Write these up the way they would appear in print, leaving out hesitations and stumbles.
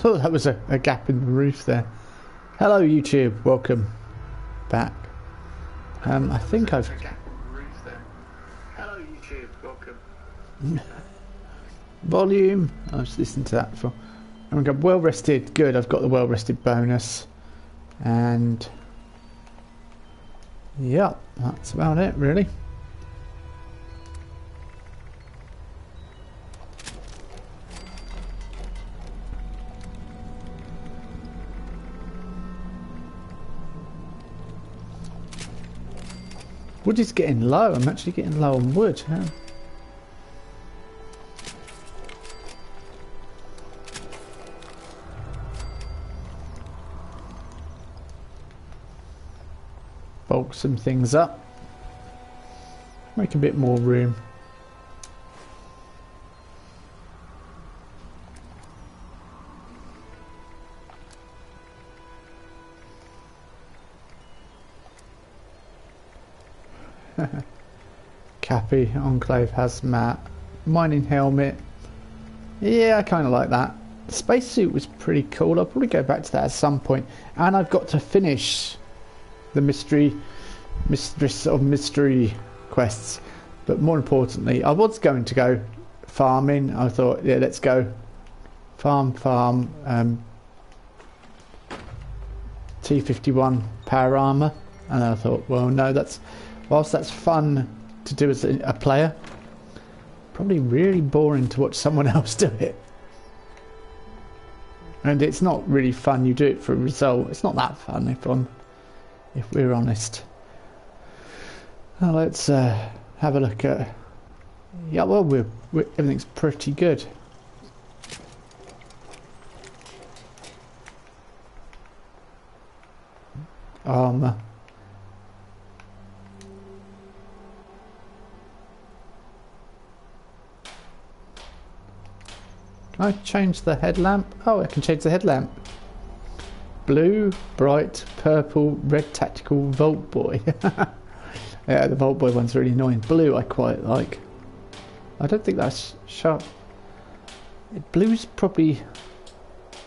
thought that was a gap in the roof there. Hello YouTube, welcome back. I think I've... Hello YouTube, welcome. Volume, I was listening to that before. And we got well rested, good, I've got the well rested bonus. And... yeah, that's about it really. Wood is getting low. I'm actually getting low on wood. Huh? Bulk some things up. Make a bit more room. Cappy, Enclave Hazmat, mining helmet. Yeah, I kind of like that. The spacesuit was pretty cool. I'll probably go back to that at some point. And I've got to finish the mistress of mystery quests. But more importantly, I was going to go farming. I thought, yeah, let's go farm. T51 power armor, and I thought, well, no, that's whilst that's fun to do as a player, probably really boring to watch someone else do it. And it's not really fun. You do it for a result. It's not that fun if we're honest. Now let's have a look at. Yeah, well, we're everything's pretty good. Armor. Can I change the headlamp? Oh, I can change the headlamp. Blue, bright, purple, red tactical, Vault Boy. Yeah, the Vault Boy one's really annoying. Blue I quite like. I don't think that's sharp. Blue's probably...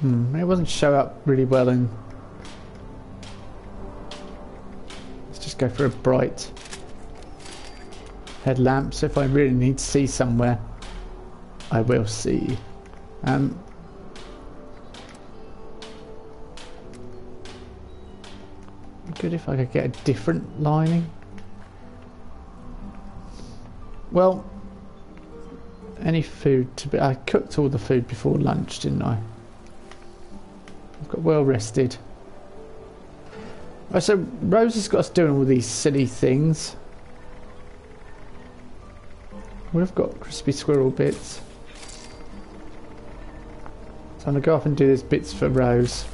it doesn't show up really well in... Let's just go for a bright headlamp, so if I really need to see somewhere, I will see. Good if I could get a different lining. Well, any food to be... I cooked all the food before lunch, didn't I? I've got well rested. Oh, so Rose has got us doing all these silly things. We've got crispy squirrel bits. So I'm going to go off and do these bits for Rose.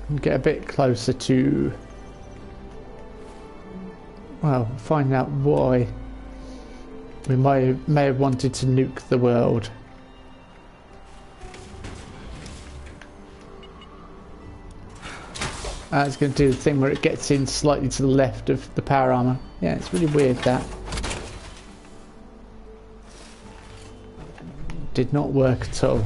And get a bit closer to... well, find out why we may have wanted to nuke the world. It's going to do the thing where it gets in slightly to the left of the power armor. Yeah, it's really weird that. Did not work at all.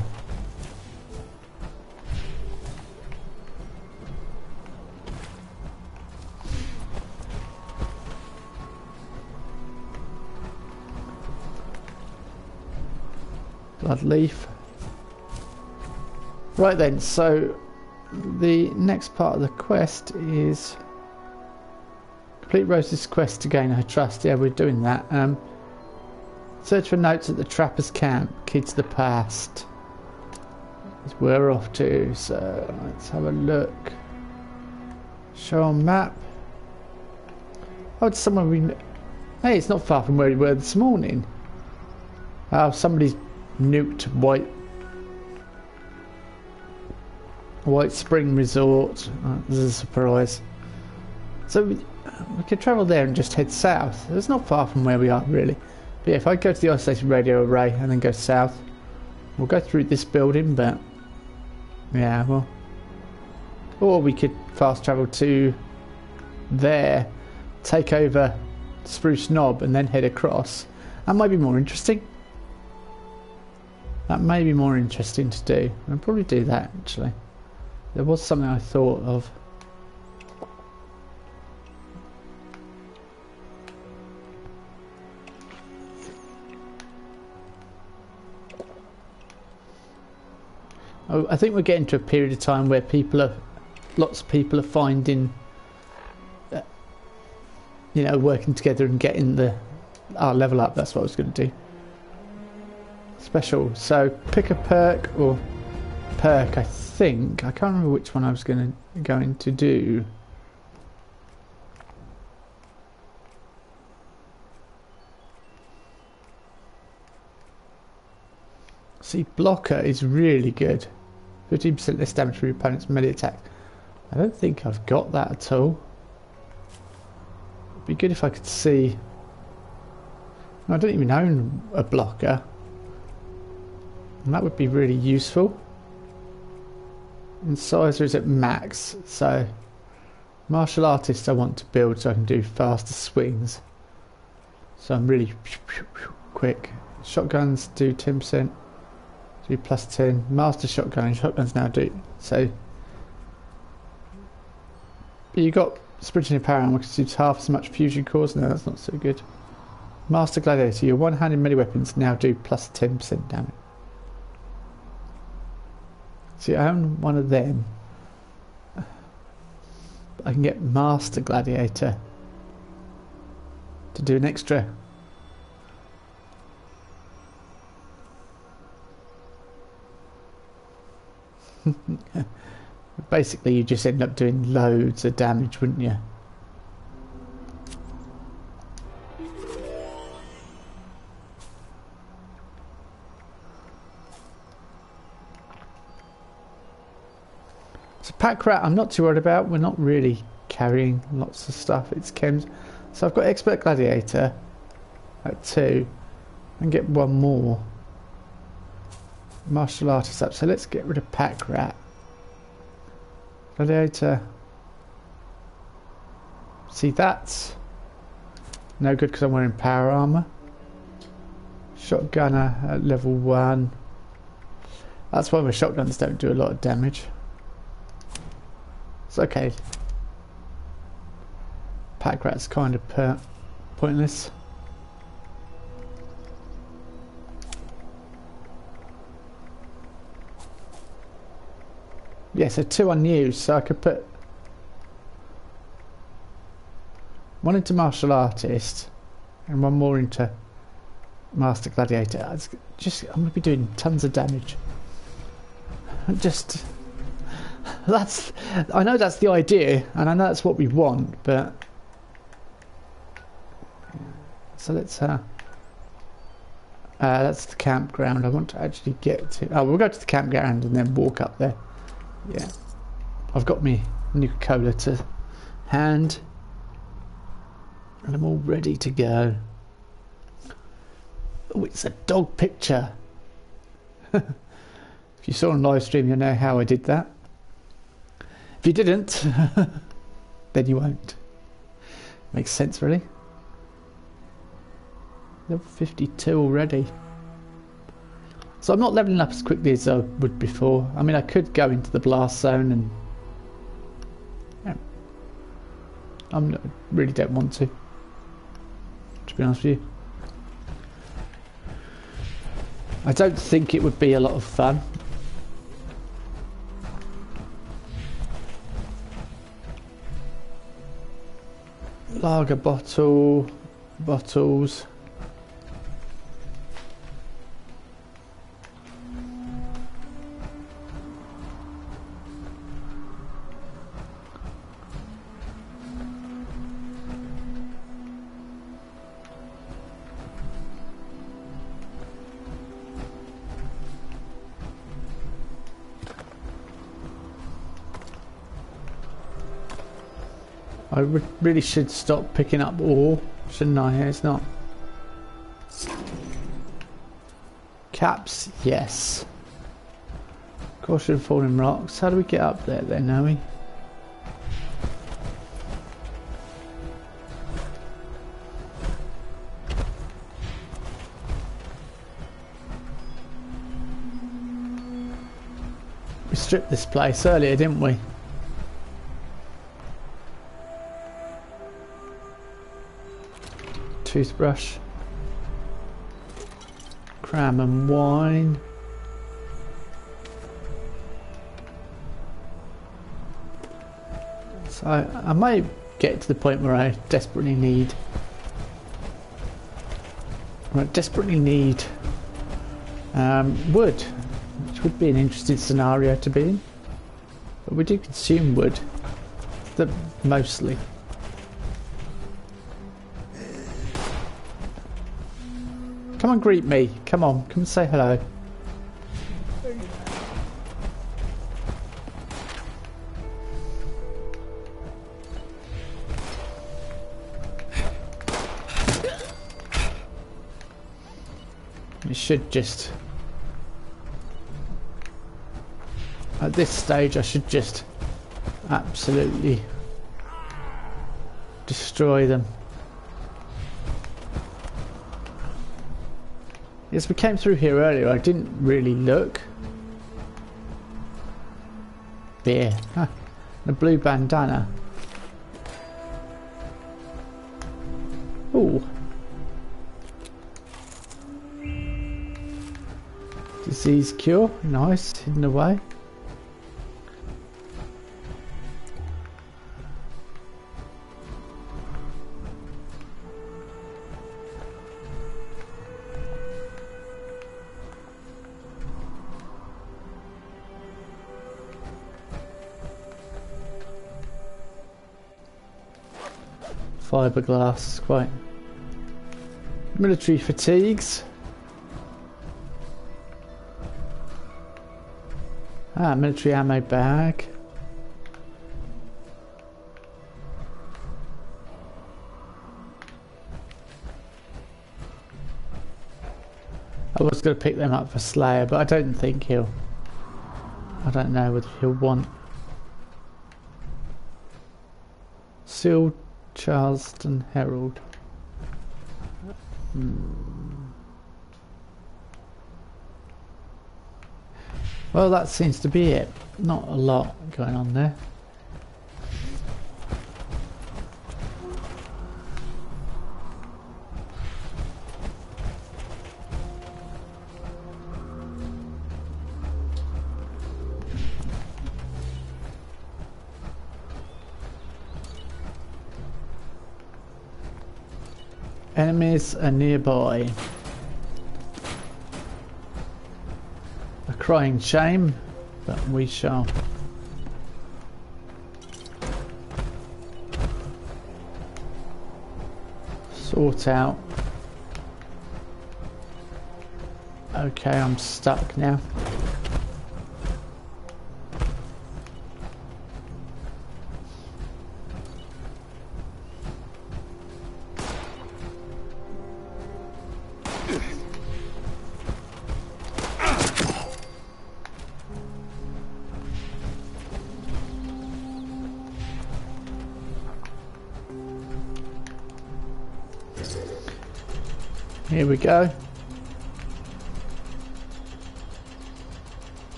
Blood leaf. Right then, so the next part of the quest is complete Rose's quest to gain her trust. Yeah, we're doing that. Search for notes at the trapper's camp. Key to the past is where we're off to. So let's have a look. Show on map. Oh, it's somewhere we... hey, it's not far from where we were this morning. Oh, somebody's nuked White Spring Resort. This is a surprise. So we could travel there and just head south. It's not far from where we are really. But yeah, if I go to the isolated radio array and then go south, we'll go through this building, but yeah, well, or we could fast travel to there, take over Spruce Knob and then head across. That might be more interesting. That may be more interesting to do. I'll probably do that actually. There was something I thought of. Oh, I think we're getting to a period of time where lots of people are finding, you know, working together and getting our level up. That's what I was going to do. Special. So pick a perk or perk. I think I can't remember which one I was going to do. See, blocker is really good. 15% less damage for your opponent's melee attack. I don't think I've got that at all. It'd be good if I could see. I don't even own a blocker. And that would be really useful. Incisor is at max, so martial artist I want to build so I can do faster swings. So I'm really quick. Shotguns do 10%. Do plus 10. Master shotgun and shotguns now do. So you got sprinting and power armor because do half as much fusion cores. No, that's not so good. Master gladiator, your one-handed melee weapons now do plus 10% damage. See, I own one of them. I can get Master Gladiator to do an extra. Basically, you just end up doing loads of damage, wouldn't you? So pack rat I'm not too worried about. We're not really carrying lots of stuff. It's chems. So I've got expert gladiator at 2 and get one more martial artist up. So let's get rid of pack rat. Gladiator. See, that's no good because I'm wearing power armor. Shotgunner at level 1. That's why my shotguns don't do a lot of damage. It's okay. Pack rat's kind of pointless. Yeah, so 2 unused, so I could put one into martial artist and one more into master gladiator. I'm going to be doing tons of damage. I know that's the idea, and I know that's what we want, but so let's that's the campground. I want to actually get to. Oh, we'll go to the campground and then walk up there. Yeah, I've got me Nuka-Cola to hand, and I'm all ready to go. Oh, it's a dog picture. If you saw on live stream, you'll know how I did that. If you didn't, then you won't. Makes sense, really. Level 52 already. So I'm not leveling up as quickly as I would before. I mean, I could go into the blast zone and... yeah, I really don't want to be honest with you. I don't think it would be a lot of fun. Lager bottles. I really should stop picking up ore, shouldn't I? It's not. Caps, yes. Caution of falling rocks. How do we get up there then, are we? We stripped this place earlier, didn't we? Toothbrush. Cram and wine. So I might get to the point where I desperately need wood, which would be an interesting scenario to be in. But we do consume wood, mostly. Come and greet me. Come on, come and say hello. It should just... At this stage I should just absolutely destroy them. Yes, we came through here earlier, I didn't really look. There. Huh. The blue bandana. Ooh. Disease cure, nice, hidden away. Fiberglass, quite. Military fatigues. Ah, military ammo bag. I was going to pick them up for Slayer, but I don't think he'll... I don't know whether he'll want... Sealed Charleston Herald. Well, that seems to be it. Not a lot going on there. Enemies are nearby. A crying shame, but we shall. Sort out. Okay, I'm stuck now. Here we go.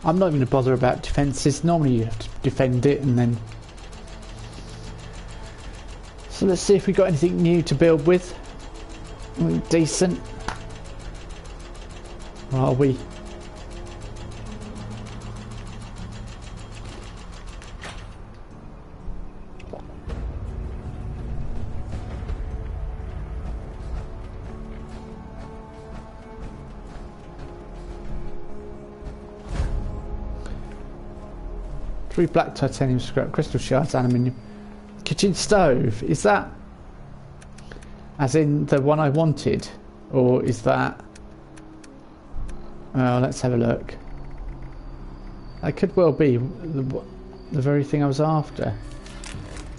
I'm not going to bother about defences. Normally you have to defend it and then... So let's see if we got anything new to build with. Decent. Or are we? Three black titanium scrap, crystal shards, aluminium. Kitchen stove, is that as in the one I wanted, or is that... Oh, let's have a look. That could well be the very thing I was after.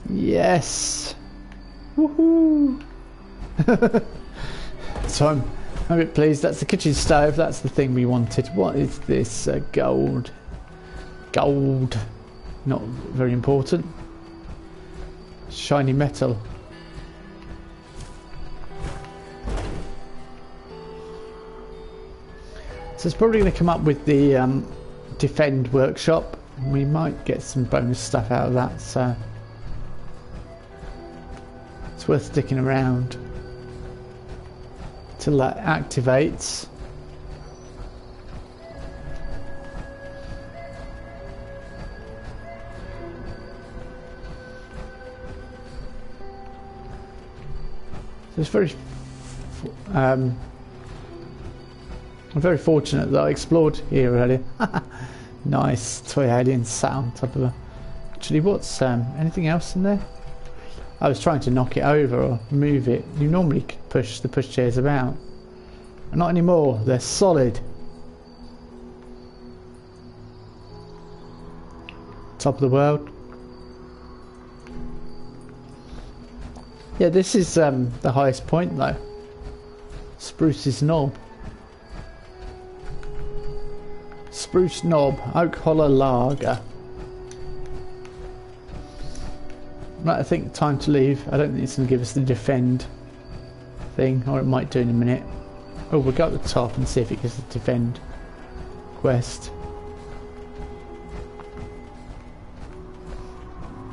Yes! Woohoo! So I'm a bit pleased. That's the kitchen stove, that's the thing we wanted. What is this? Gold. Gold. Not very important. Shiny metal. So it's probably going to come up with the defend workshop. We might get some bonus stuff out of that, so it's worth sticking around till that activates. So it's very I'm very fortunate that I explored here earlier. Nice toy alien sat on top of her. Actually, what's anything else in there? I was trying to knock it over or move it. You normally push the pushchairs about. Not anymore. They're solid. Top of the world. Yeah, this is the highest point though. Spruce's Knob. Spruce Knob, Oak Hollow Lager. Right, I think time to leave. I don't think it's going to give us the defend thing, or it might do in a minute. Oh, we'll go up the top and see if it gives the defend quest.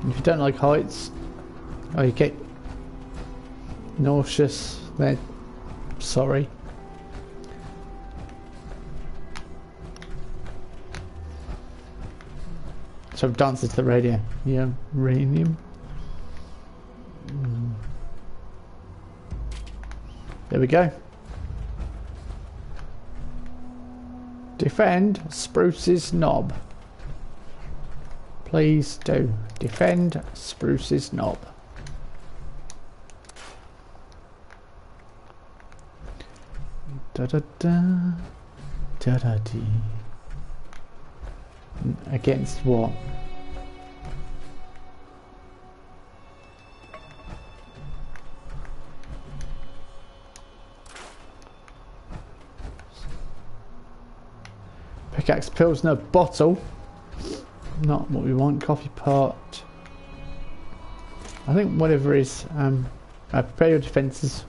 And if you don't like heights, or you get nauseous, then sorry. So I've danced to the radio. Yeah, uranium. There we go. Defend Spruce's Knob. Please do. Defend Spruce's Knob. Da da da. Da da dee. Against what? Pickaxe Pilsner bottle. Not what we want. Coffee pot. I think whatever is. Prepare your defences.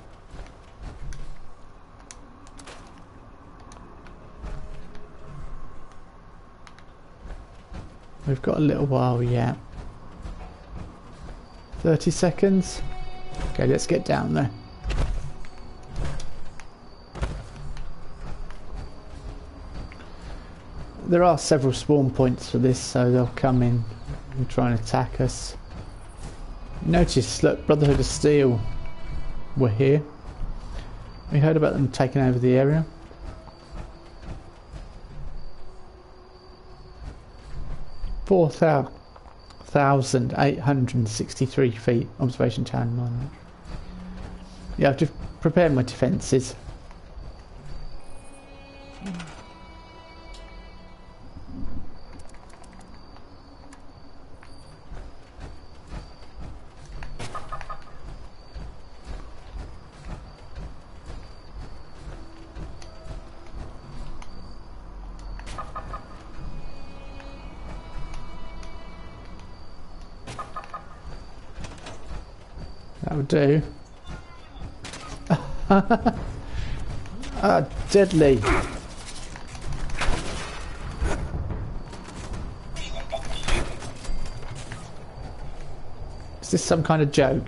We've got a little while yet. 30 seconds. Okay, let's get down there. There are several spawn points for this, so they'll come in and try and attack us. Notice, look, Brotherhood of Steel were here. We heard about them taking over the area. Four 1,863 feet. Observation town 9. Yeah, I've just prepared my defences. That would do. Ah, deadly. Is this some kind of joke?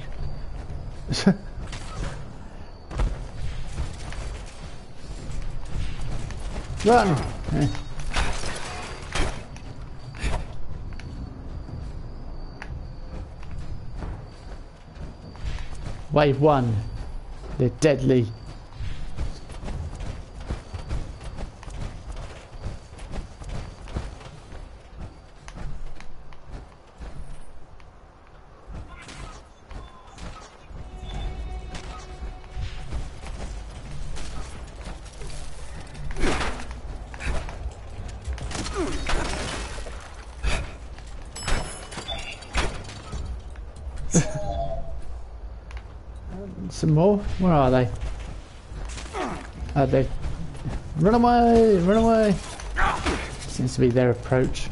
Run! Wave 1. They're deadly. Some more? Where are they? Are they? Run away! Run away! Seems to be their approach.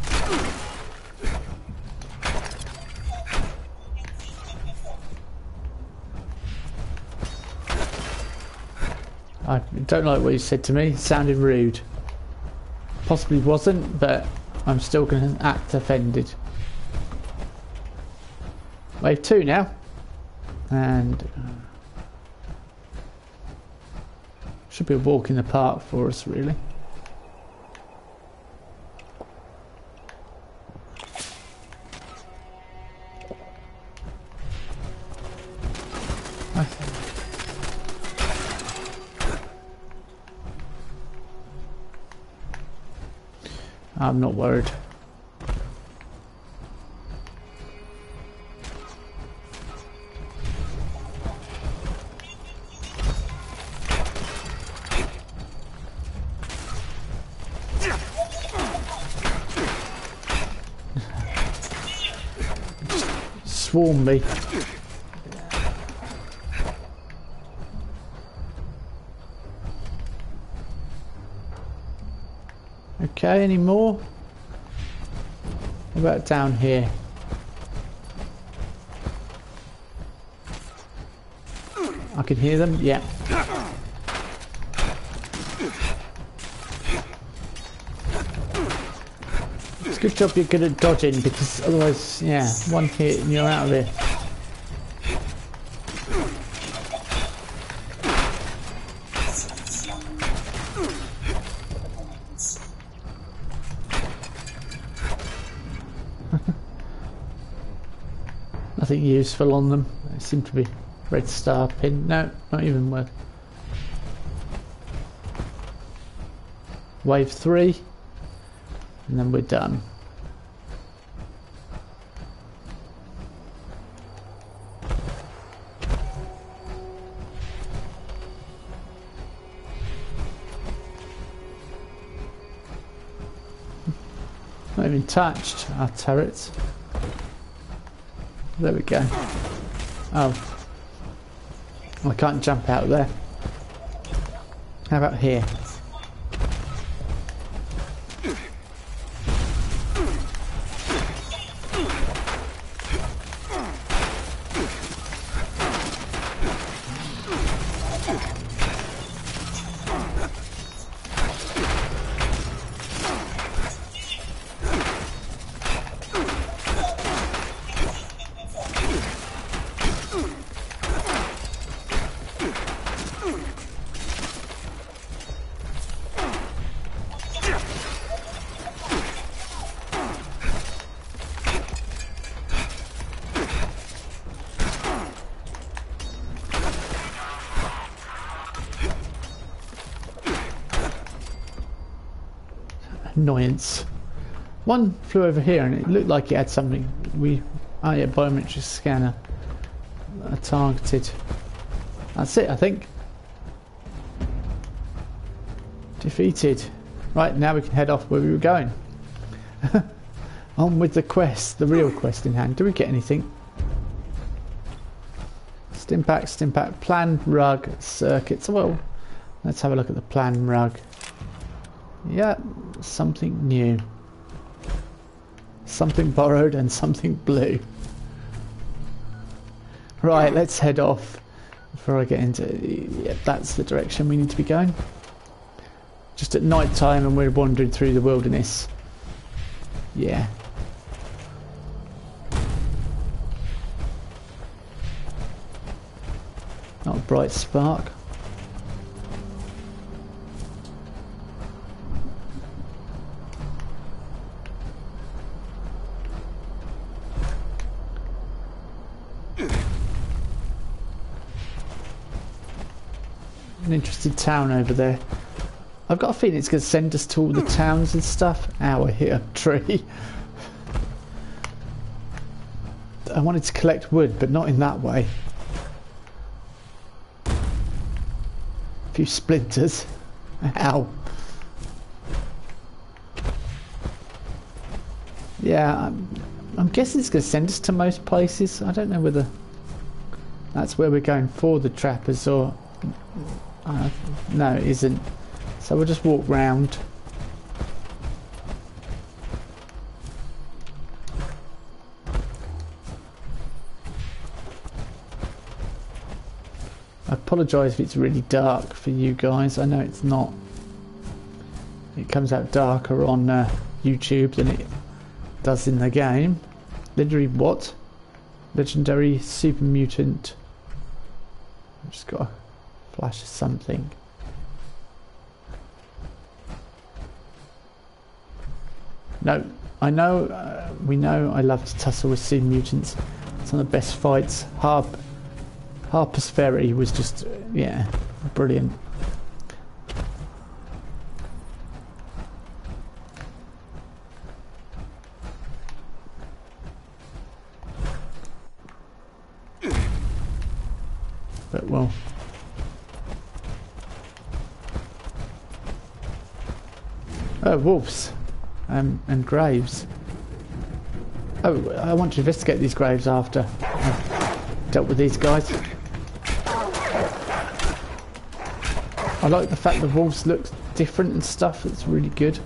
I don't like what you said to me. It sounded rude. Possibly wasn't, but I'm still going to act offended. Wave 2 now. And should be a walk in the park for us, really. I'm not worried. Swarm me. Okay, any more? What about down here? I can hear them, yeah. It's a good job you're good at dodging, because otherwise, yeah, one hit and you're out of here. Nothing useful on them. They seem to be red star pin. No, not even worth. Wave 3, and then we're done. Not even touched our turrets. There we go. Oh. I can't jump out there. How about here? Annoyance. One flew over here and it looked like it had something. Oh yeah, biometric scanner. Targeted. That's it, I think. Defeated. Right, now we can head off where we were going. On with the quest, the real quest in hand. Do we get anything? Stimpack, plan, rug, circuits. Well, let's have a look at the plan rug. Yeah, something new. Something borrowed and something blue. Right, let's head off before I get into... Yeah, that's the direction we need to be going. Just at night time and we're wandering through the wilderness. Yeah. Not a bright spark. An interesting town over there. I've got a feeling it's going to send us to all the towns and stuff. Ow, I hit a tree. I wanted to collect wood, but not in that way. A few splinters. Ow. Yeah, I'm guessing it's going to send us to most places. I don't know whether that's where we're going for the trappers or... no, it isn't. So we'll just walk round. I apologise if it's really dark for you guys. I know it's not. It comes out darker on YouTube than it does in the game. Legendary what? Legendary super mutant. I've just got a flash of something. No, I know, we know I love to tussle with sea mutants. It's one of the best fights. Harper's Ferry was just, yeah, brilliant. But well, oh, wolves and graves. Oh, I want to investigate these graves after I've dealt with these guys. I like the fact the wolves look different and stuff. It's really good.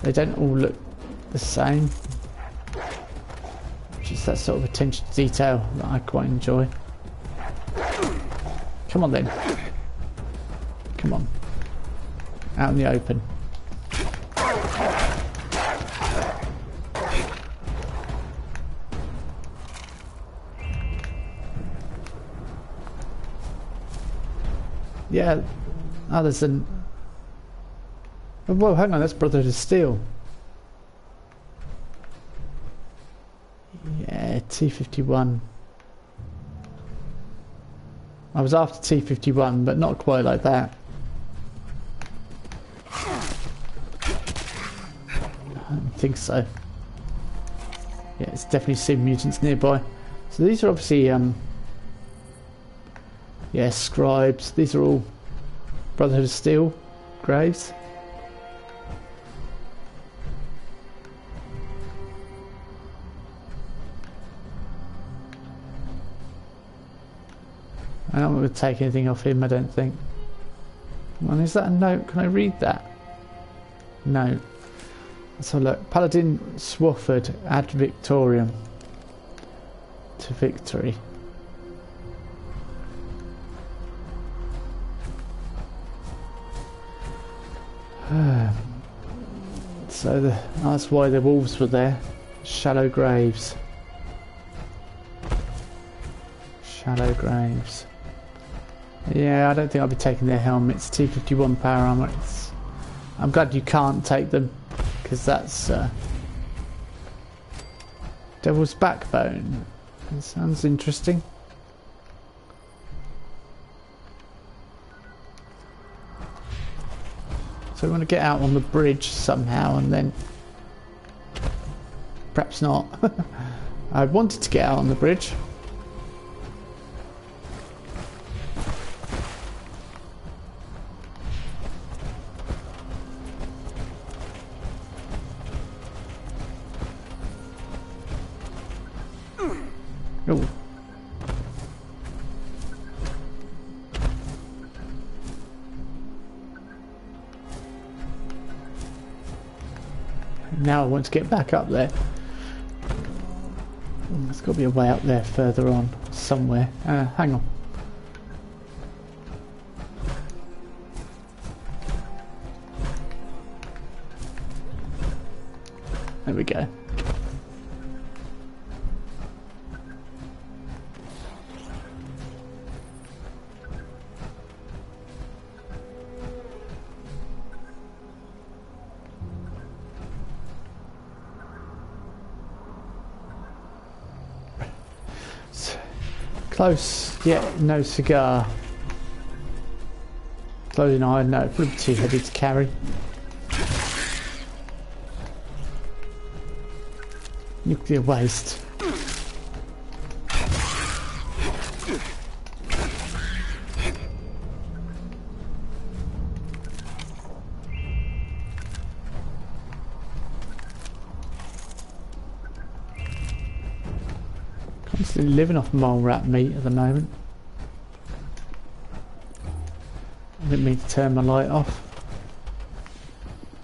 They don't all look the same. Just that sort of attention to detail that I quite enjoy. Come on then. Come on. Out in the open. Yeah. Oh, there's an... Oh, whoa, hang on, that's Brotherhood of Steel. Yeah, T51. I was after T51, but not quite like that. I don't think so. Yeah, it's definitely sea mutants nearby. So these are obviously, yeah, scribes. These are all Brotherhood of Steel graves. I'm not going to take anything off him, I don't think. Well, is that a note? Can I read that? No. Let's have a look. Paladin Swafford ad Victoriam to victory. So that's why the wolves were there. Shallow graves. Shallow graves. Yeah, I don't think I'll be taking their helmets. T51 power armor. I'm glad you can't take them, because that's Devil's Backbone. That sounds interesting. So we want to get out on the bridge somehow, and then perhaps not. I wanted to get out on the bridge. Oh. Now I want to get back up there. There's got to be a way up there further on, somewhere. Hang on. There we go. Close, yet no cigar. Clothing iron, no, probably too heavy to carry. Nuclear waste. Constantly living off mole rat meat at the moment. I didn't mean to turn my light off.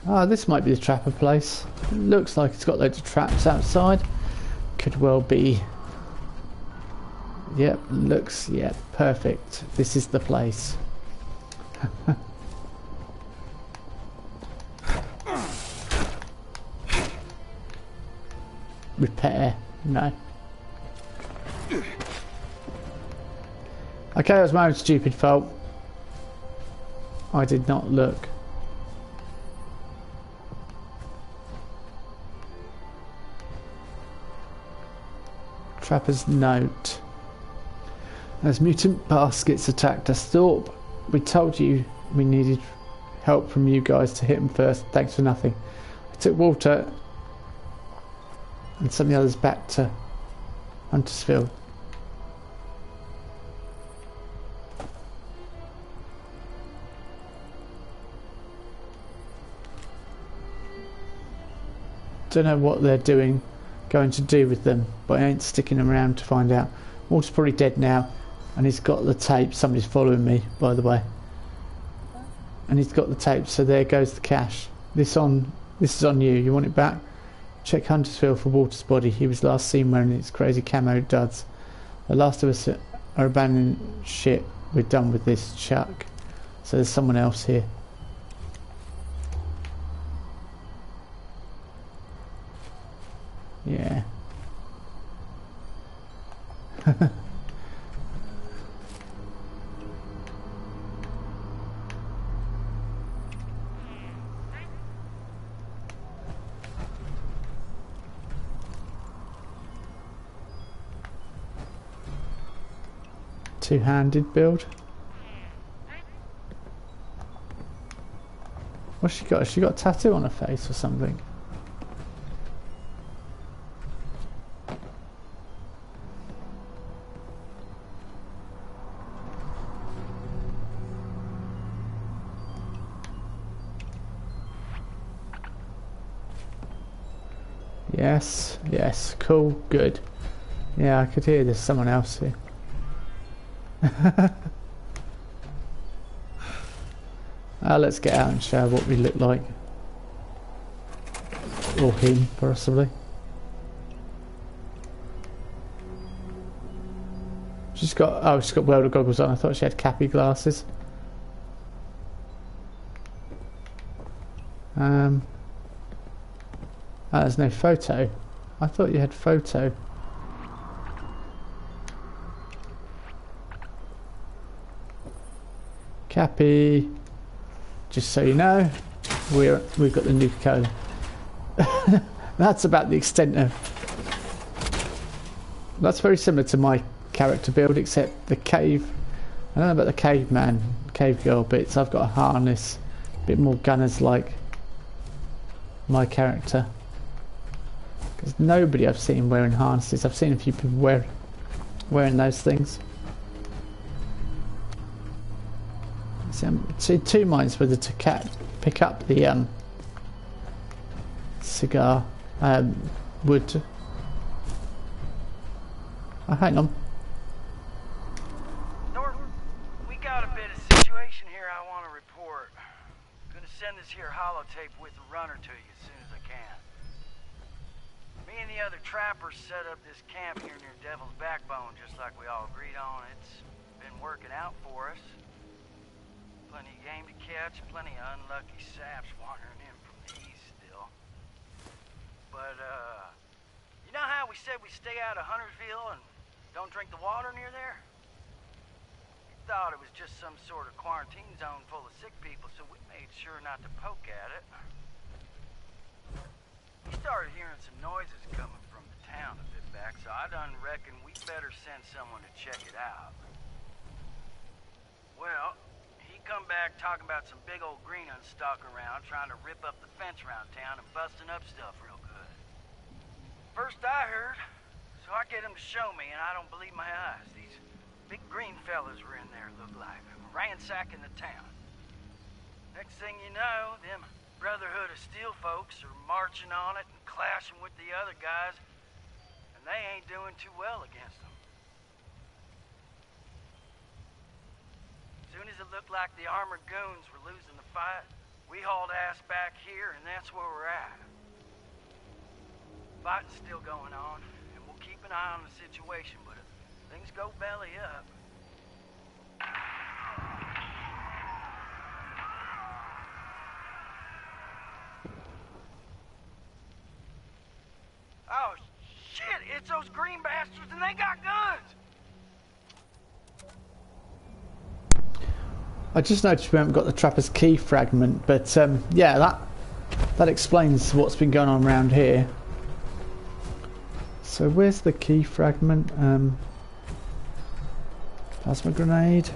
Ah, this might be the trapper place. It looks like it's got loads of traps outside. Could well be Yep, looks, yeah, perfect. This is the place. Repair, no. Okay, that was my own stupid fault. I did not look. Trapper's note. As mutant baskets attacked us, thought we told you we needed help from you guys to hit them first. Thanks for nothing. I took Walter and some of the others back to Huntersville. Don't know what they're going to do with them, but I ain't sticking around to find out. Walter's probably dead now, and he's got the tape. Somebody's following me, by the way. And he's got the tape, so there goes the cash. This is on you. You want it back? Check Huntersville for Walter's body. He was last seen wearing its crazy camo duds. The last of us are abandoning shit. We're done with this, Chuck. So there's someone else here. Yeah. Two-handed build. What's she got? Has she got a tattoo on her face or something? Yes, yes, cool, good. Yeah, I could hear there's someone else here. Let's get out and show what we look like. Or him, possibly. She's got welder goggles on. I thought she had cappy glasses. There's no photo. I thought you had photo. Cappy. Just so you know, we've got the nuka cola. That's about the extent of. That's very similar to my character build, except the cave. I don't know about the caveman, cave girl bits. I've got a harness, a bit more gunners like my character. Because nobody I've seen wearing harnesses. I've seen a few people wearing those things. See, two minds whether to pick up the cigar wood. Oh, hang on. Norton, we got a bit of situation here I want to report. Gonna send this here holotape with a runner to you as soon as I can. Me and the other trappers set up this camp here near Devil's Backbone just like we all agreed on. It's been working out for us. Plenty of game to catch, plenty of unlucky saps wandering in from the east still. But, you know how we said we stay out of Huntersville and don't drink the water near there? We thought it was just some sort of quarantine zone full of sick people, so we made sure not to poke at it. We started hearing some noises coming from the town a bit back, so I done reckon we better send someone to check it out. Well, he come back talking about some big old green stalking around, trying to rip up the fence around town and busting up stuff real good. First I heard, so I get him to show me, and I don't believe my eyes. These big green fellas were in there, looked like, ransacking the town. Next thing you know, them Brotherhood of Steel folks are marching on it and clashing with the other guys, and they ain't doing too well against them. As soon as it looked like the armored goons were losing the fight, we hauled ass back here, and that's where we're at. Fighting's still going on, and we'll keep an eye on the situation, but things go belly up. Oh, shit! It's those green bastards and they got guns! I just noticed we haven't got the trapper's key fragment, but yeah, that explains what's been going on around here. So where's the key fragment? Plasma grenade.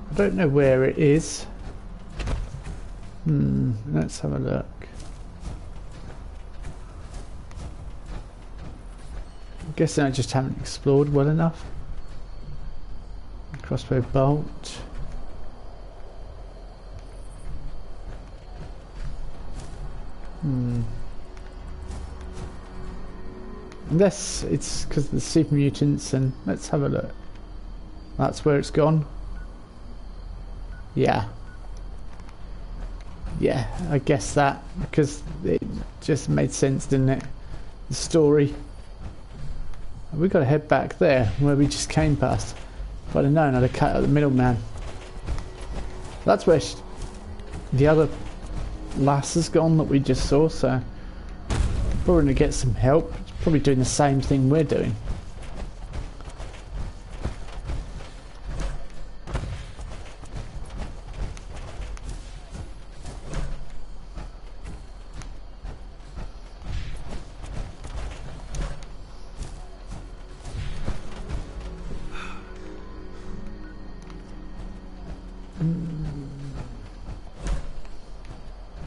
I don't know where it is. Let's have a look. I'm guessing I just haven't explored well enough. Crossbow bolt. Unless it's because of the super mutants, and let's have a look. That's where it's gone. Yeah. Yeah, I guess that, because it just made sense, didn't it? The story. We've got to head back there, where we just came past. If I'd have known, I'd have cut out the middleman. That's where the other lass has gone that we just saw, so probably going to get some help. It's probably doing the same thing we're doing.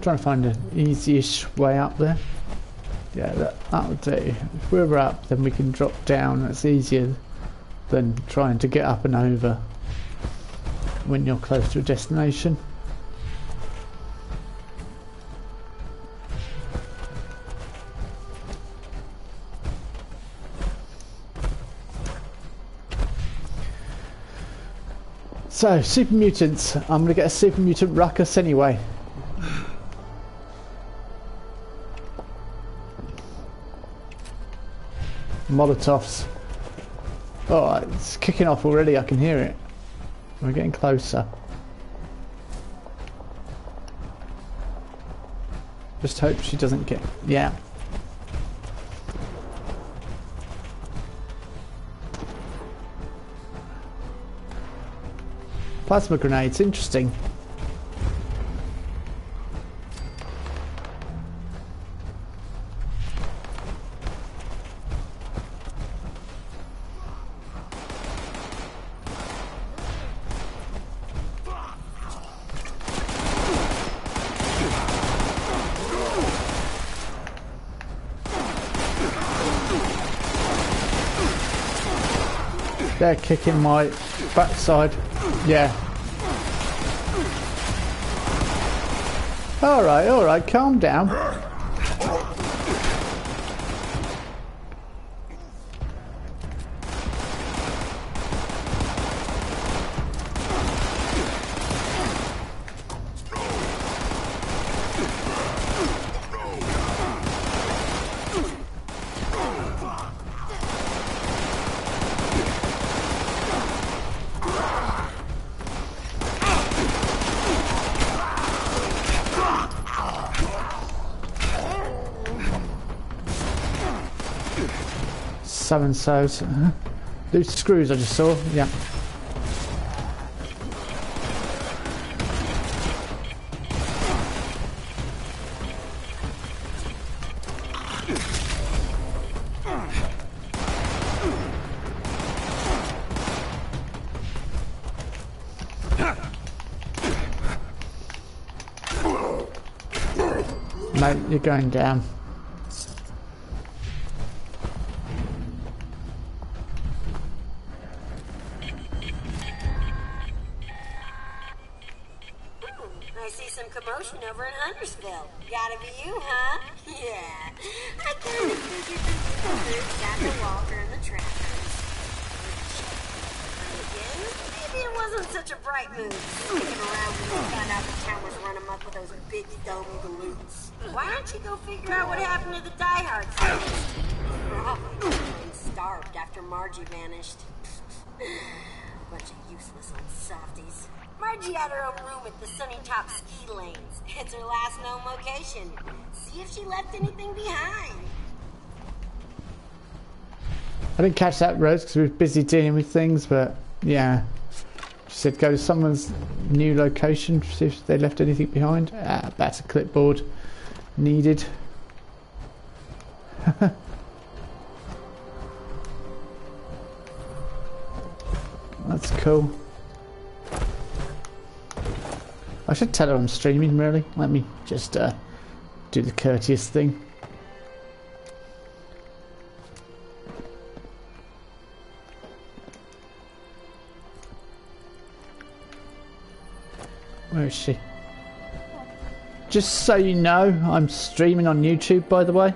Trying to find an easy-ish way up there. Yeah, that'll do. If we're up, then we can drop down. That's easier than trying to get up and over when you're close to a destination. So, super mutants. I'm going to get a super mutant ruckus anyway. Molotovs. Oh, it's kicking off already, I can hear it. We're getting closer. Just hope she doesn't get... Yeah. Plasma grenades, interesting. They're kicking my backside. Yeah. Alright, calm down. Seven so's. Loose screws I just saw. Yeah. Mate, you're going down. I see some commotion over in Huntersville. Gotta be you, huh? Yeah. I kinda figured the groups got the Walker and the Trappers. Again, maybe it wasn't such a bright move sticking around when you found out the town was run amok with those big domy galoots. Why don't you go figure out what happened to the diehards first? Probably plain starved after Margie vanished. Bunch of useless old softies. Margie had her own room at the Sunny Top Ski Lanes. It's her last known location. See if she left anything behind. I didn't catch that, Rose, because we were busy dealing with things, but yeah. She said go to someone's new location, see if they left anything behind. Ah, that's a clipboard needed. That's cool. I should tell her I'm streaming, really. Let me just do the courteous thing. Where is she? Just so you know, I'm streaming on YouTube, by the way.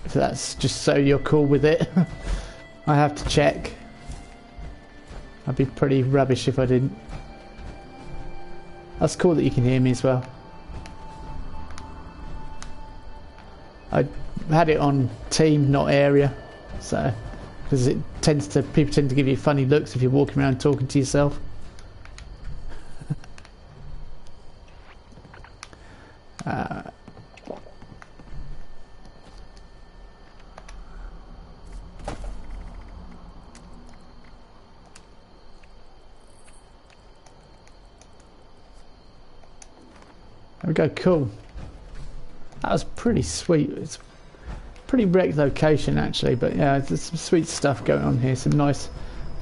So that's just so you're cool with it. I have to check. I'd be pretty rubbish if I didn't. That's cool that you can hear me as well. I had it on team, not area, so because it tends to people tend to give you funny looks if you're walking around talking to yourself. There we go, cool. That was pretty sweet. It's a pretty wrecked location actually, but yeah, there's some sweet stuff going on here, some nice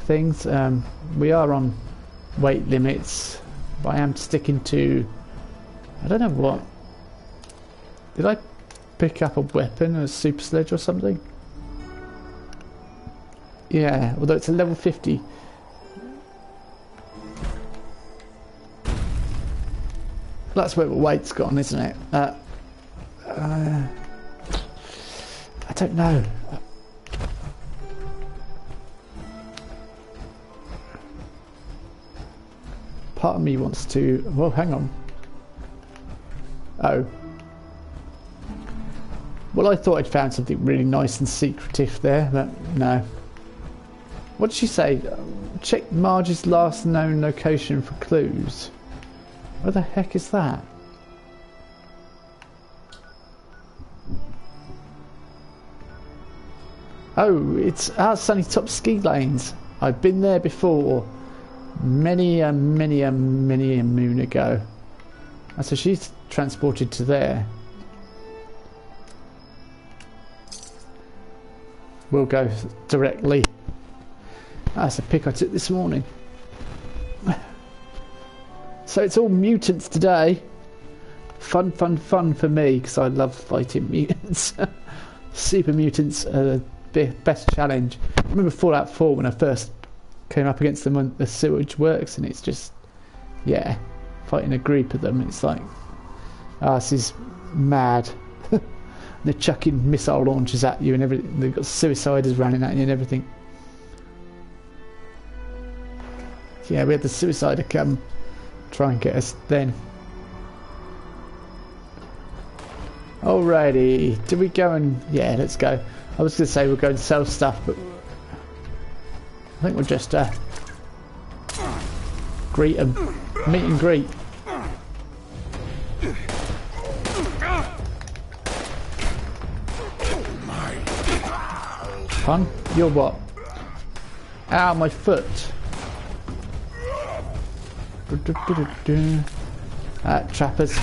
things. We are on weight limits, but I am sticking to, I don't know what. Did I pick up a weapon, a super sledge or something? Yeah, although it's a level 50. That's where the weight's gone, isn't it? I don't know. Part of me wants to... Well, hang on. Oh. Well, I thought I'd found something really nice and secretive there, but no. What did she say? Check Marge's last known location for clues. Where the heck is that? Oh, it's our Sunny Top Ski Lanes. I've been there before. Many a moon ago. And so she's transported to there. We'll go directly. That's a pic I took this morning. So it's all mutants today. Fun for me, because I love fighting mutants. Super mutants are the best challenge. I remember Fallout 4 when I first came up against them on the sewage works, and it's just, yeah, fighting a group of them. It's like, this is mad. They're chucking missile launchers at you and everything. They've got suiciders running at you and everything. Yeah, we had the suicider come try and get us then. Alrighty, do we go and... Yeah, let's go. I was going to say we'll go and sell stuff, but I think we'll just greet them. Meet and greet. Pun? You're what? Ow, my foot. Trappers.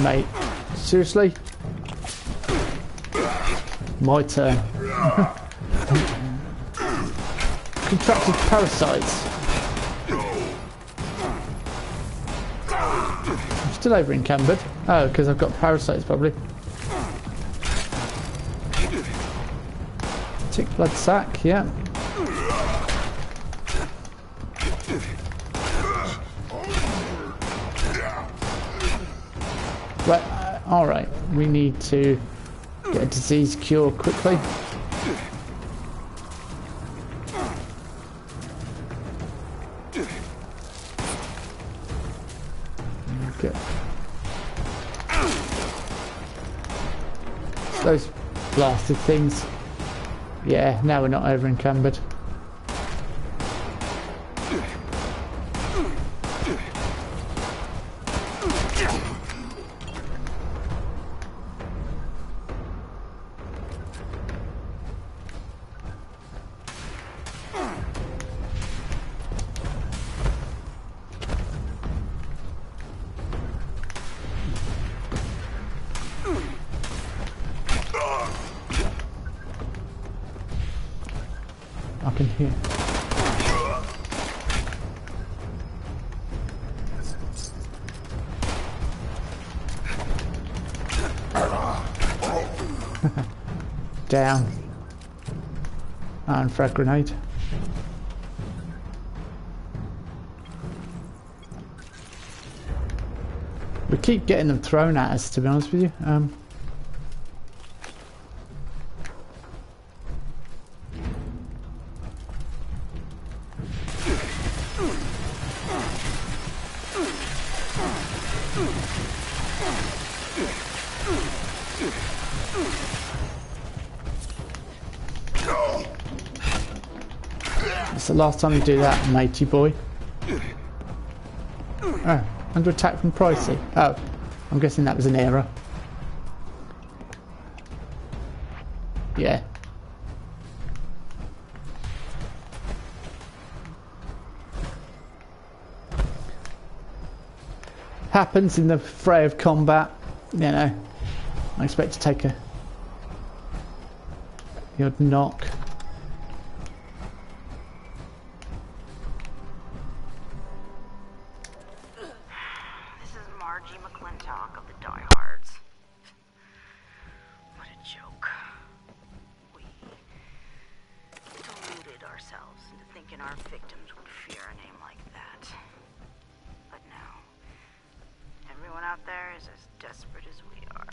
Mate, seriously? My turn. Contracted parasites. still over encumbered. Oh, because I've got parasites probably. Tick blood sack, yeah. Right, alright, we need to get a disease cure quickly. Okay. Those blasted things. Yeah, now we're not over encumbered. I can hear. Down. And frag grenade. We keep getting them thrown at us, to be honest with you. It's the last time you do that, matey boy. Oh, under attack from Pricey. Oh, I'm guessing that was an error. Yeah. Happens in the fray of combat, you know. I expect to take a the odd knock. This is Margie McClintock of the Diehards. What a joke. We deluded ourselves into thinking our victims would fear a name like that. But now, everyone out there is as desperate as we are.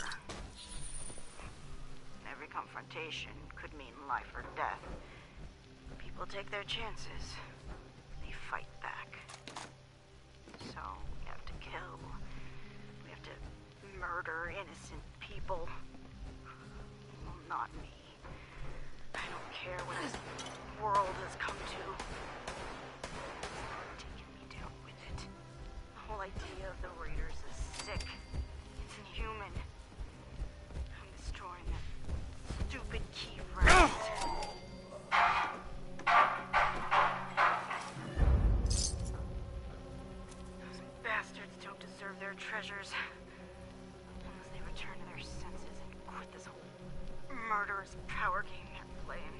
Every confrontation could mean life or death. People take their chances. They fight back. So we have to kill. We have to murder innocent people. Well, not me. I don't care what this world has come to. It's taking me down with it. The whole idea of the Raiders is sick. It's inhuman. I'm destroying that stupid key phrase. Those bastards don't deserve their treasures unless they return to their senses and quit this whole murderous power game they're playing.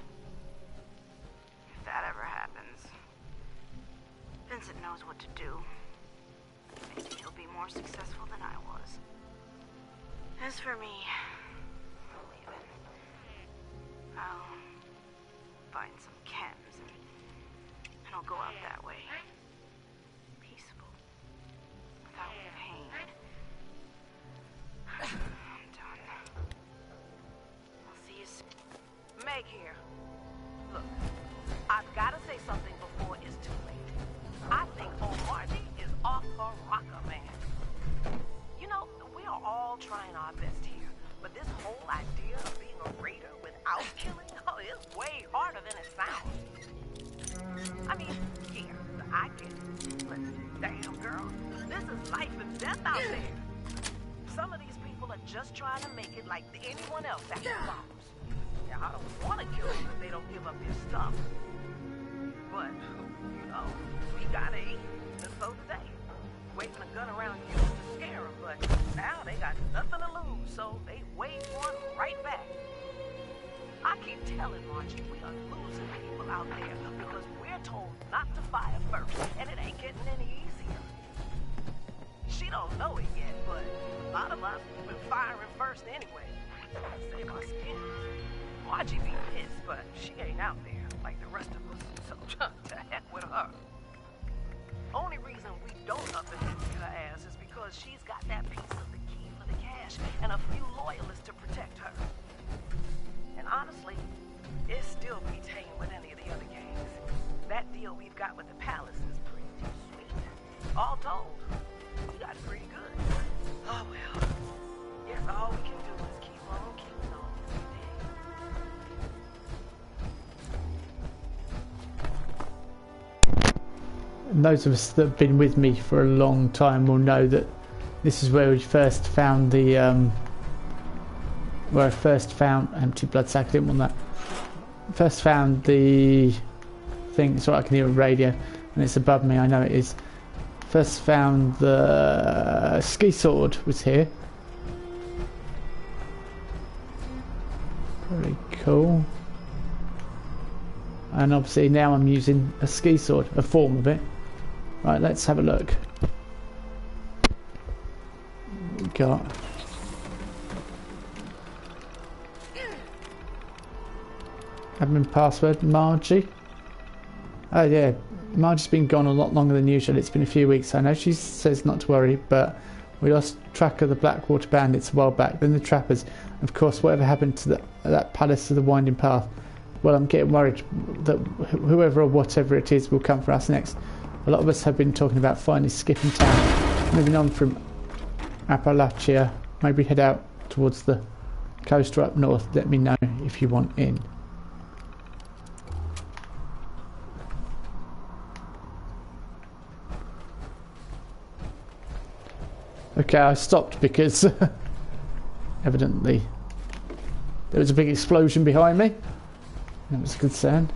If that ever happens, Vincent knows what to do. Maybe he'll be more successful than I was. As for me, I'm leaving. I'll find some chems and I'll go out that way. Peaceful. Without pain. I'm done. I'll see you soon. Meg here. Look, I've got to say something before it's too late. I think old Margie is off her rocker, man. You know, we are all trying our best here, but this whole idea of being a raider without killing, oh, it's way harder than it sounds. I mean, yeah, I get it, but damn, girl, this is life and death out there. Some of these people are just trying to make it like anyone else after bombs. Yeah, I don't want to kill them if they don't give up their stuff. But, you know, we gotta eat, and so do they. Waving a gun around used to scare them, but now they got nothing to lose, so they wave one right back. I keep telling Margie we are losing people out there because we're told not to fire first, and it ain't getting any easier. She don't know it yet, but a lot of us have been firing first anyway. Save our skin. Margie be pissed, but she ain't out there like the rest of us, so to heck with her. Only reason we don't up and empty her ass is because she's got that piece of the key for the cash and a few loyalists to protect her. And honestly, it's still be tame with any of the other gangs. That deal we've got with the palace is pretty sweet. All told, we got pretty good. Oh well, guess all we can do is keep on keeping on. And those of us that have been with me for a long time will know that this is where we first found the where I first found empty blood sack. I didn't want that. First found the thing. So I can hear a radio, and it's above me. I know it is. First found the ski sword was here. Very cool. And obviously now I'm using a ski sword, a form of it. Right, let's have a look. What we got? Admin password, Margie. Oh yeah, Margie's been gone a lot longer than usual. It's been a few weeks. I know she says not to worry, but we lost track of the Blackwater bandits a while back, then the trappers. Of course, whatever happened to that palace of the winding path. Well, I'm getting worried that whoever or whatever it is will come for us next. A lot of us have been talking about finally skipping town, moving on from Appalachia, maybe head out towards the coast or up north. Let me know if you want in. Okay, I stopped because evidently there was a big explosion behind me. That was a concern.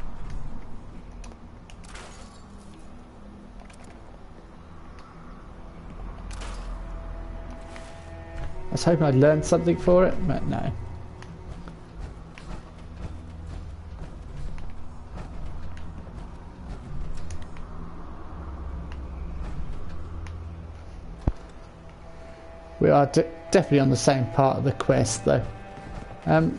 I was hoping I'd learned something for it, but no. We are definitely on the same part of the quest, though. Yeah,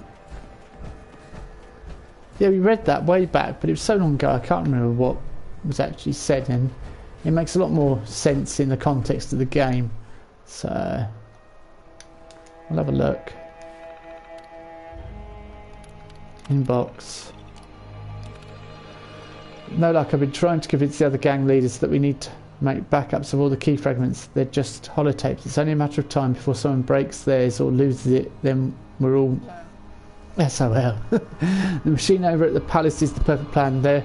we read that way back, but it was so long ago I can't remember what was actually said, and it makes a lot more sense in the context of the game. So, I'll have a look. Inbox. No luck. I've been trying to convince the other gang leaders that we need to make backups of all the key fragments. They're just holotapes. It's only a matter of time before someone breaks theirs or loses it. Then we're all SOL. The machine over at the palace is the perfect plan. They're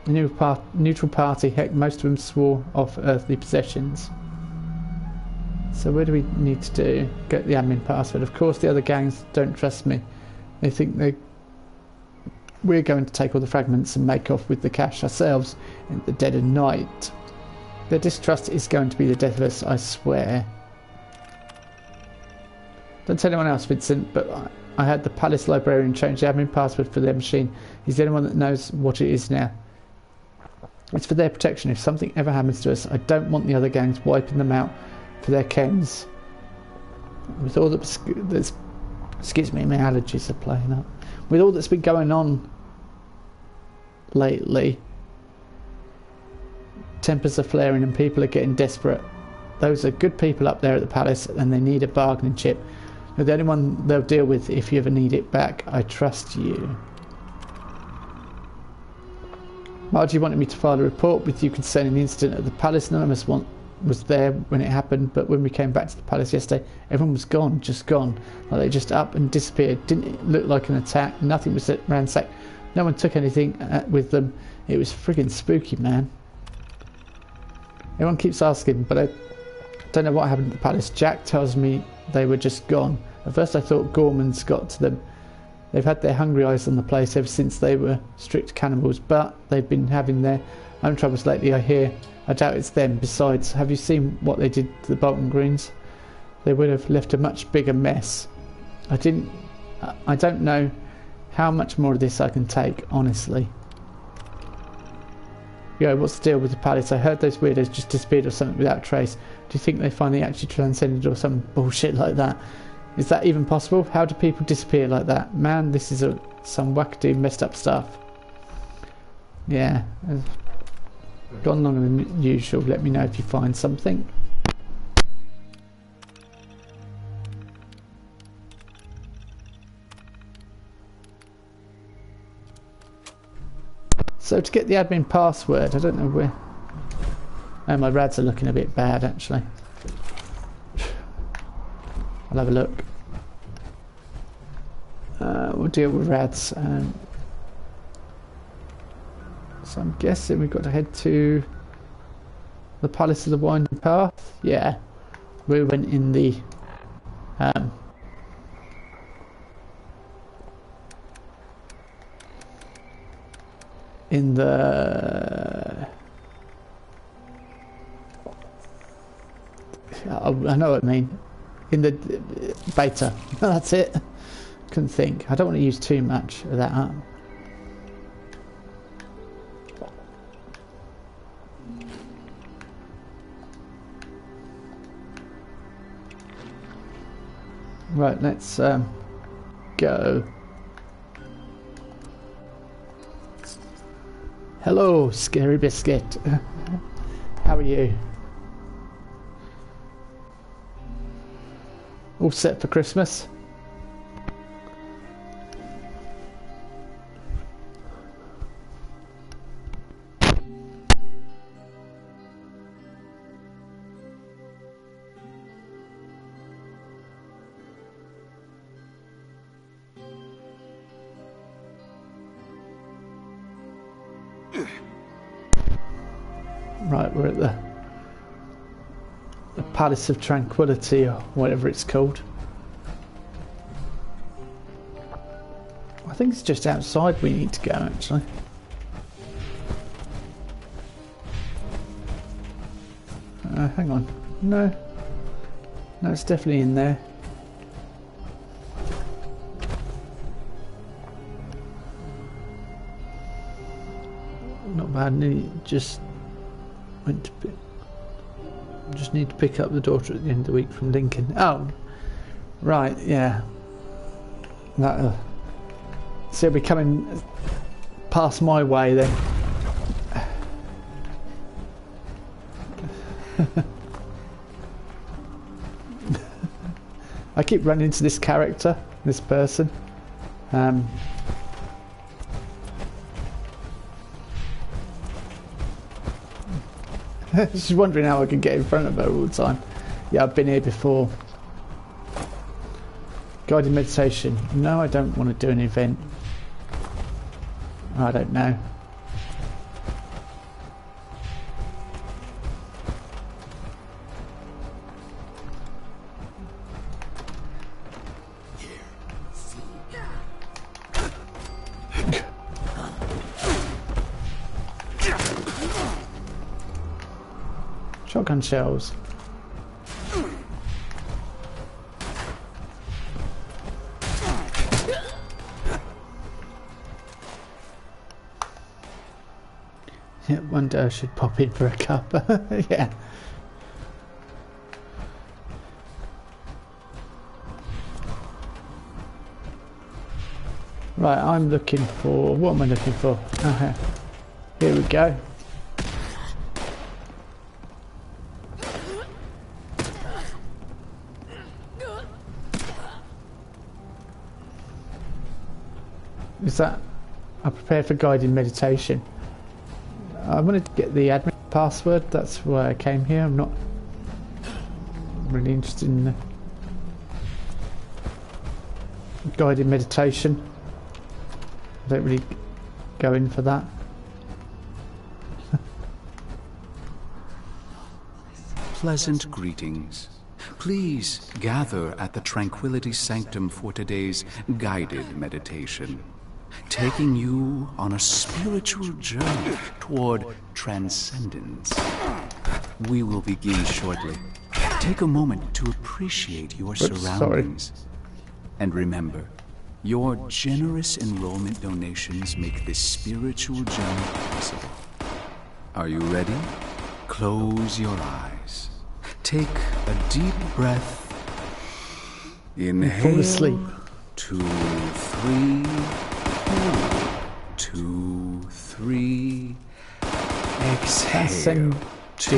a neutral party. Heck, most of them swore off earthly possessions. So what do we need to do? Get the admin password. Of course the other gangs don't trust me. They think we're going to take all the fragments and make off with the cash ourselves in the dead of night. Their distrust is going to be the death of us, I swear. Don't tell anyone else, Vincent, but I had the palace librarian change the admin password for their machine. He's the only one that knows what it is now. It's for their protection. If something ever happens to us, I don't want the other gangs wiping them out for their Kens. With all that's excuse me, my allergies are playing up. With all that's been going on lately, tempers are flaring and people are getting desperate. Those are good people up there at the palace and they need a bargaining chip. You're the only one they'll deal with if you ever need it back. I trust you. Margie wanted me to file a report with you concerning the incident at the palace. None of us was there when it happened, but when we came back to the palace yesterday, everyone was gone, just gone. Like they just up and disappeared. Didn't look like an attack. Nothing was ransacked. No one took anything with them. It was friggin' spooky, man. Everyone keeps asking, but I don't know what happened at the palace. Jack tells me they were just gone. At first I thought Gormans got to them. They've had their hungry eyes on the place ever since they were strict cannibals, but they've been having their own troubles lately, I hear. I doubt it's them. Besides, have you seen what they did to the Bolton Greens? They would have left a much bigger mess. I don't know how much more of this I can take, honestly. Yo, what's the deal with the palace? I heard those weirdos just disappeared or something without trace. Do you think they finally actually transcended or some bullshit like that? Is that even possible? How do people disappear like that? Man, this is some wackadoo messed up stuff. Yeah. Gone longer than usual. Let me know if you find something. So to get the admin password, I don't know where... Oh, my rads are looking a bit bad actually. I'll have a look. We'll deal with rads. So I'm guessing we've got to head to the Palace of the Winding Path. Yeah, we went in the I know what I mean. In the beta. That's it. Couldn't think. I don't want to use too much of that up. Right, let's go. Hello, Scary Biscuit. How are you? All set for Christmas? Right, we're at the Palace of Tranquility or whatever it's called. I think it's just outside we need to go actually. Hang on. No, it's definitely in there. Not bad, just went to just need to pick up the daughter at the end of the week from Lincoln. Oh, right, yeah. That so it'll be coming past my way then. I keep running into this character, this person. She's wondering how I can get in front of her all the time. Yeah, I've been here before. Guided meditation. No, I don't want to do an event. I don't know. Shotgun shells. Yeah, one day I should pop in for a cup. Yeah. Right, I'm looking for... What am I looking for? Oh, here we go. Is that... I prepared for guided meditation. I wanted to get the admin password, that's why I came here. I'm not really interested in the guided meditation. I don't really go in for that. Pleasant greetings. Please gather at the Tranquility Sanctum for today's guided meditation, taking you on a spiritual journey toward transcendence. We will begin shortly. Take a moment to appreciate your surroundings. And remember, your generous enrollment donations make this spiritual journey possible. Are you ready? Close your eyes. Take a deep breath. Inhale. Fall asleep. 2, 3. 2, 3. Exhale. 2,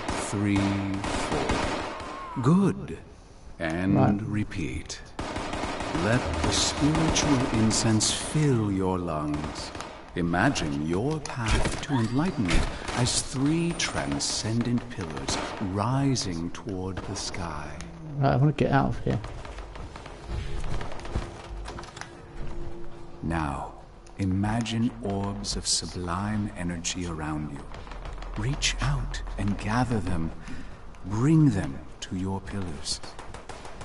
3, 4. Good. And repeat. Let the spiritual incense fill your lungs. Imagine your path to enlightenment as 3 transcendent pillars rising toward the sky. Right, I want to get out of here. Now, imagine orbs of sublime energy around you. Reach out and gather them. Bring them to your pillars.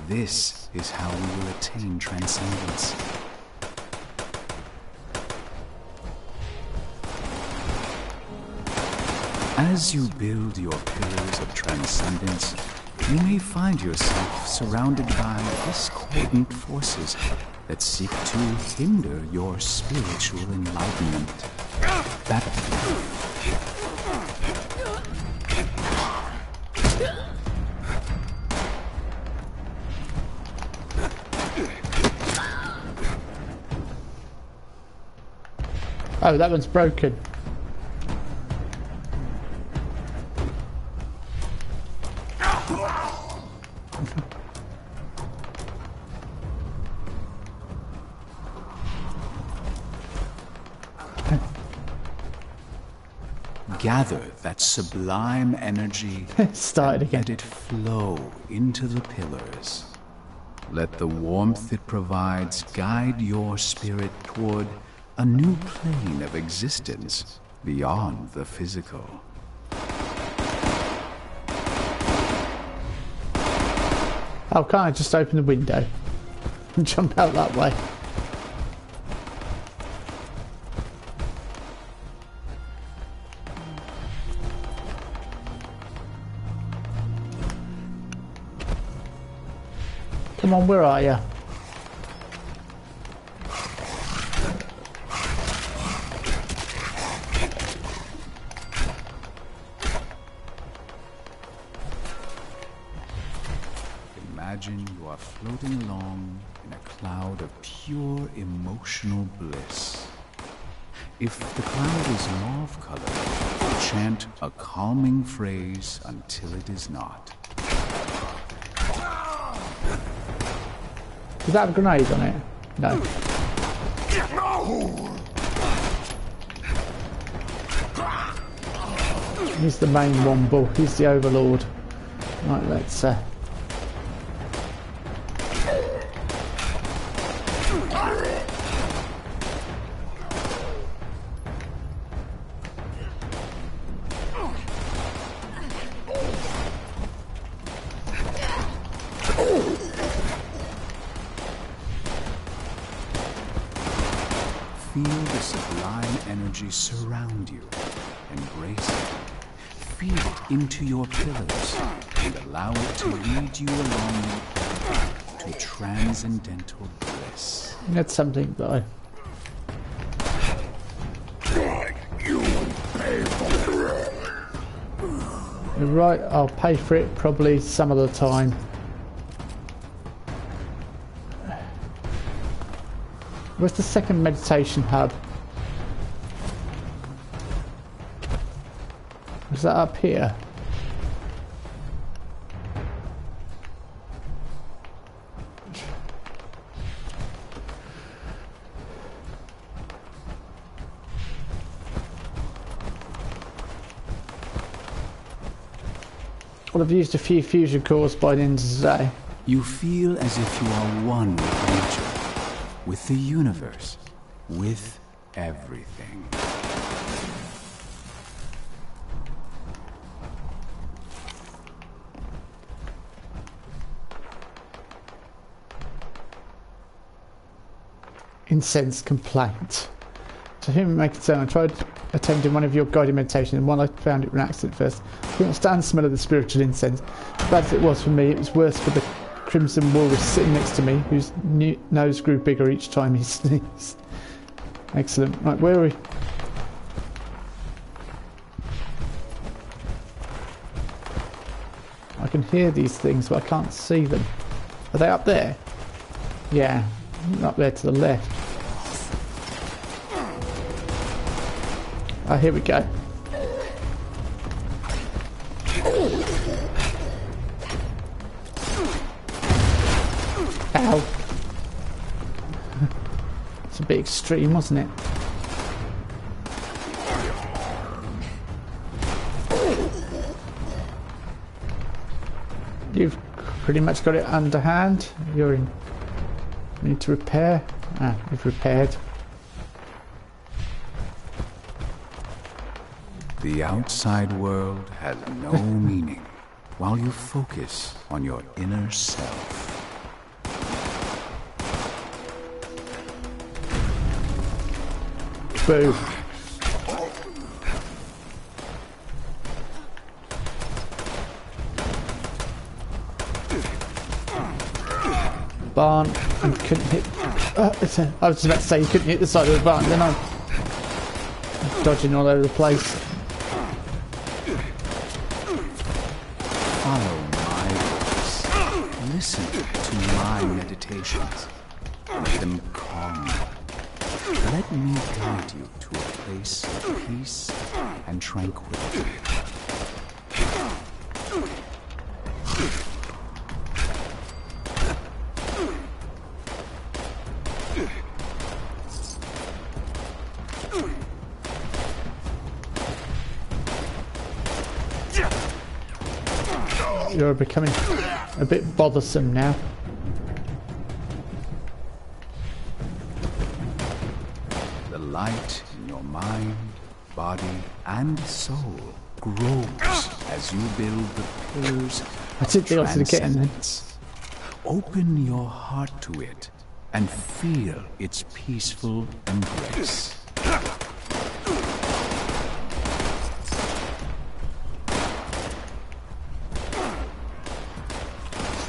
This is how we will attain transcendence. As you build your pillars of transcendence, you may find yourself surrounded by discordant forces that seek to hinder your spiritual enlightenment. Oh, that one's broken. Gather that sublime energy Started again. let it flow into the pillars. Let the warmth it provides guide your spirit toward a new plane of existence beyond the physical. Oh, can't I just open the window and jump out that way? Come on, where are you? Imagine you are floating along in a cloud of pure emotional bliss. If the cloud is mauve-colored, chant a calming phrase until it is not. Does that have a grenade on it? No. He's the main Womble. He's the overlord. Right, let's Feel the sublime energy surround you. Embrace it. Feed it into your pillars and allow it to lead you along to transcendental bliss. That's something that I... You're right, I'll pay for it probably some of the time. Where's the second meditation hub? Is that up here? Well, I've used a few fusion cores by the end of the day. You feel as if you are one with nature, with the universe, with everything. Incense complaint. To whom it may concern, I tried attending one of your guided meditations, and while I found it an accident first, I couldn't stand the smell of the spiritual incense. As bad as it was for me, it was worse for the crimson walrus sitting next to me, whose nose grew bigger each time he sneezed. Excellent. Right, where are we? I can hear these things, but I can't see them. Are they up there? Yeah, up there to the left. Oh, here we go. Ow. It's a bit extreme, wasn't it? You've pretty much got it underhand. You're in. Need to repair. Ah, you've repaired. The outside world has no meaning while you focus on your inner self. Boo. Barn and couldn't hit. I was just about to say you couldn't hit the side of the barn, then I'm dodging all over the place. Follow my voice. Listen to my meditations. Let them calm you. Let me guide you to a place of peace and tranquility. You're becoming a bit bothersome now. The light in your mind, body, and soul grows as you build the pillars I didn't think I was going to get in there. transcendence. Open your heart to it and feel its peaceful embrace.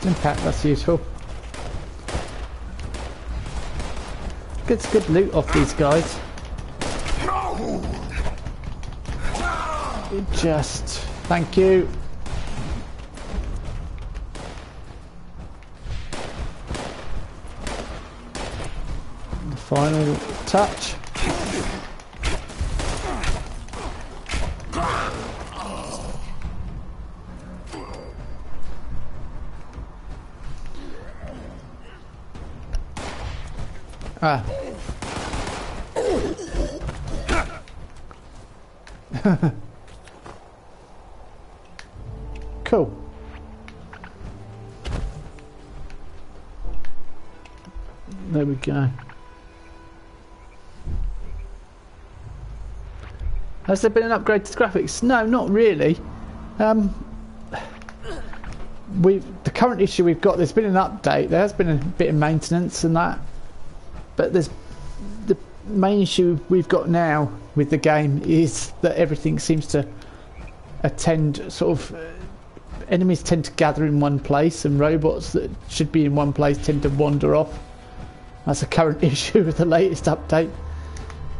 Impact, that's useful. Gets good loot off these guys. Just thank you. The final touch. Ah. Cool. There we go. Has there been an upgrade to graphics? No, not really. The current issue we've got, there's been an update. There has been a bit of maintenance and that. But there's the main issue we've got now with the game is that everything seems to attend sort of enemies tend to gather in one place and robots that should be in one place tend to wander off. That's a current issue with the latest update.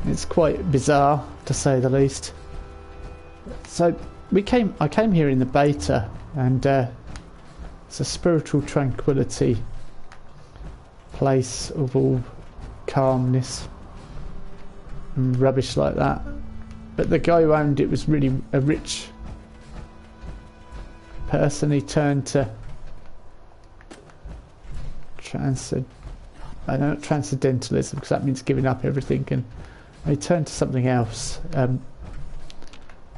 It's quite bizarre to say the least. So I came here in the beta and it's a spiritual tranquility place of all calmness and rubbish like that, but the guy who owned it was really a rich person. He turned to transcendentalism, because that means giving up everything, and he turned to something else, became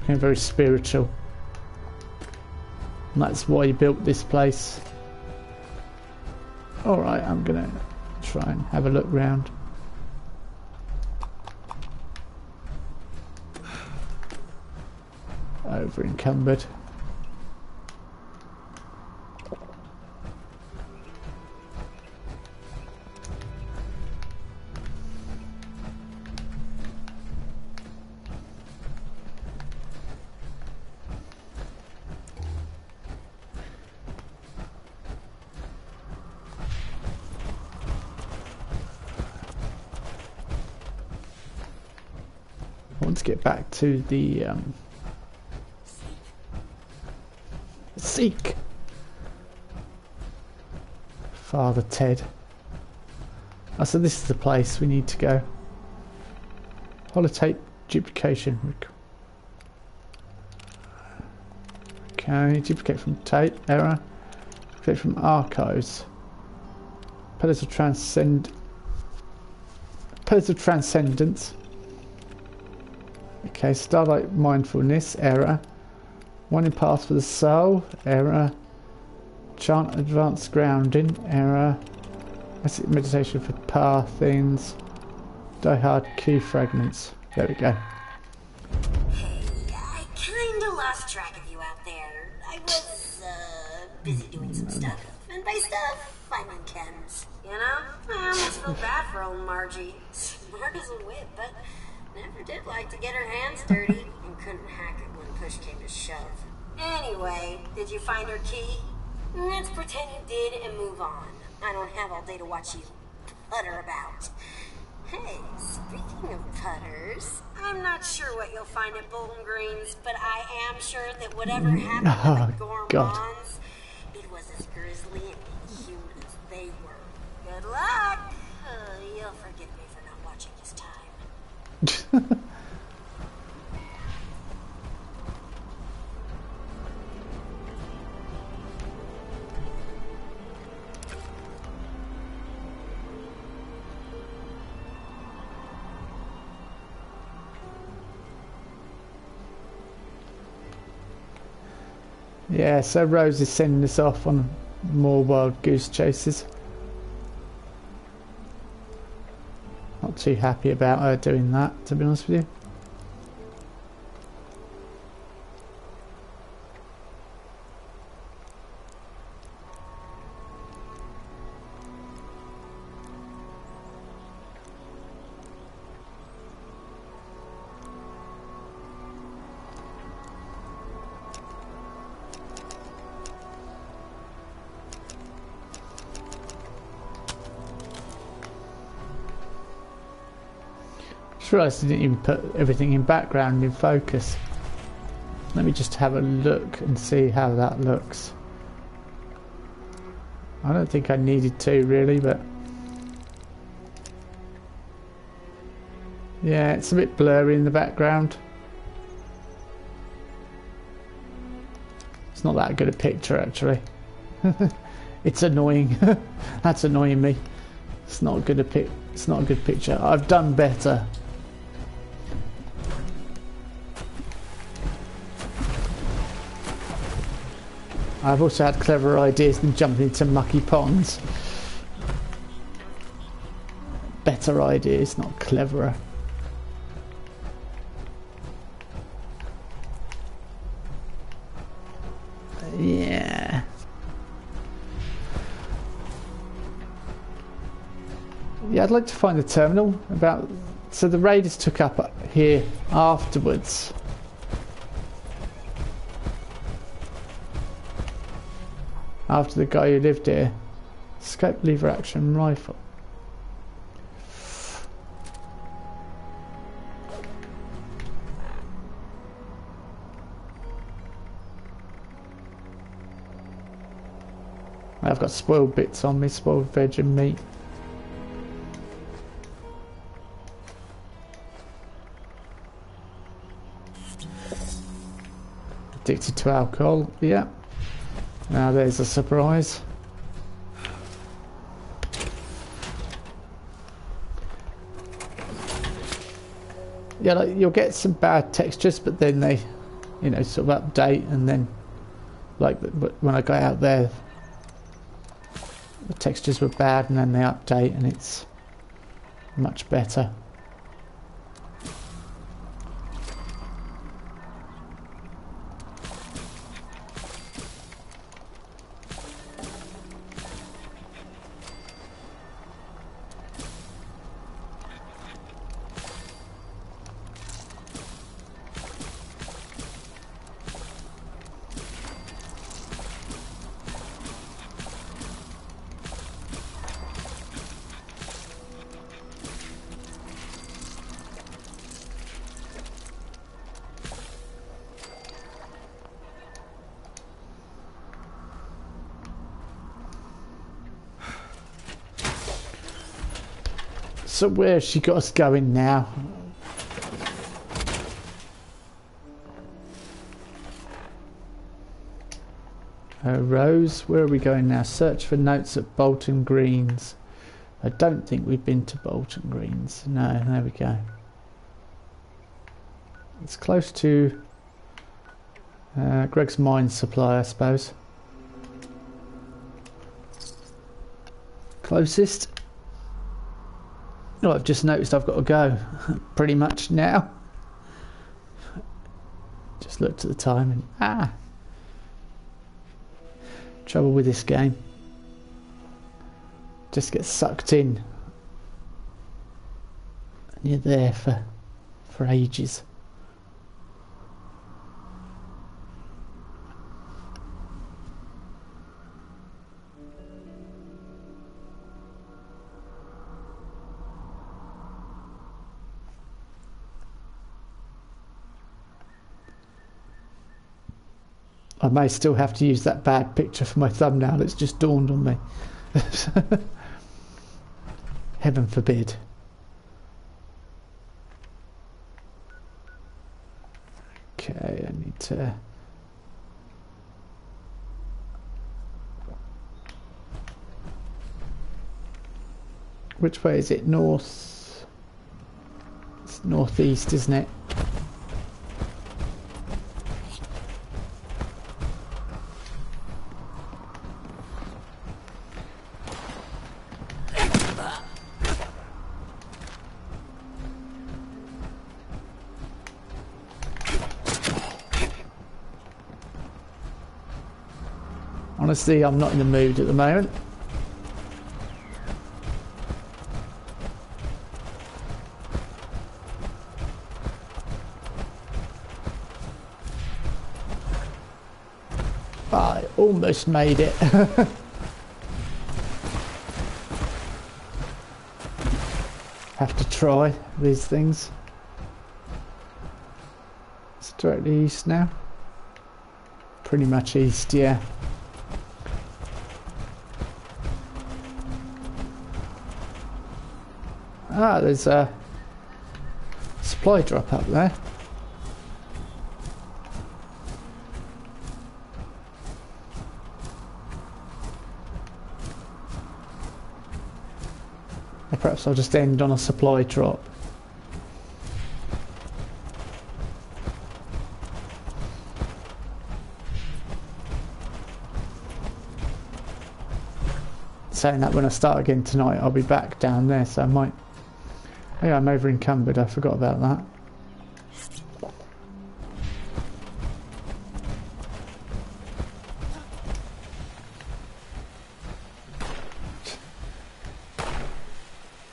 very spiritual, and that's why he built this place. Alright, I'm gonna try and have a look round. Over encumbered. I want to get back to the Seek. Father Ted. Oh, so this is the place we need to go. Holotape duplication. Okay, duplicate from tape, error. Duplicate from archives. Pillars of Transcendence. Okay, Starlight Mindfulness, error. One in Path for the Soul, error. Chant Advanced Grounding, error. Meditation for Pathings. Die Hard Key Fragments. There we go. Hey, I kinda lost track of you out there. I was, busy doing some stuff. And by stuff, finding chems. You know? I almost feel bad for old Margie. Smart as a whip, but never did like to get her hands dirty. And couldn't hack it when push came to shove. Anyway, did you find her key? Let's pretend you did and move on. I don't have all day to watch you putter about. Hey, speaking of putters, I'm not sure what you'll find at Bowling Greens, but I am sure that whatever happened to the Gourmands, it was as grisly and cute as they were. Good luck! You'll forgive me for not watching this time. Yeah, so Rose is sending us off on more wild goose chases. Not too happy about her doing that, to be honest with you. Just realised I didn't even put everything in background in focus. Let me just have a look and see how that looks. I don't think I needed to really, but yeah, it's a bit blurry in the background. It's not that good a picture actually. It's annoying. That's annoying me. It's not good it's not a good picture. I've done better. I've also had cleverer ideas than jumping into mucky ponds. Better ideas, not cleverer. Yeah. Yeah, I'd like to find the terminal. So the raiders took up here afterwards. After the guy who lived here. Scope lever action rifle. I've got spoiled bits on me, spoiled veg and meat. Addicted to alcohol, yeah. Now there's a surprise. Yeah, like you'll get some bad textures, but then they, you know, sort of update, and then, like when I got out there, the textures were bad, and then they update, and it's much better. So where's she got us going now? Rose, where are we going now? Search for notes at Bolton Greens. I don't think we've been to Bolton Greens. No, there we go. It's close to Greg's mine supply, I suppose. Closest. Oh, I've just noticed I've got to go pretty much now. Just looked at the time and trouble with this game. Just get sucked in. And you're there for ages. I may still have to use that bad picture for my thumbnail. It's just dawned on me. Heaven forbid. Okay, I need to... Which way is it? North? It's northeast, isn't it? Honestly, I'm not in the mood at the moment. I almost made it. Have to try these things. It's directly east now. Pretty much east, yeah. Ah, there's a supply drop up there. Or perhaps I'll just end on a supply drop. Saying that when I start again tonight, I'll be back down there, so I might... Oh yeah, I'm over encumbered, I forgot about that.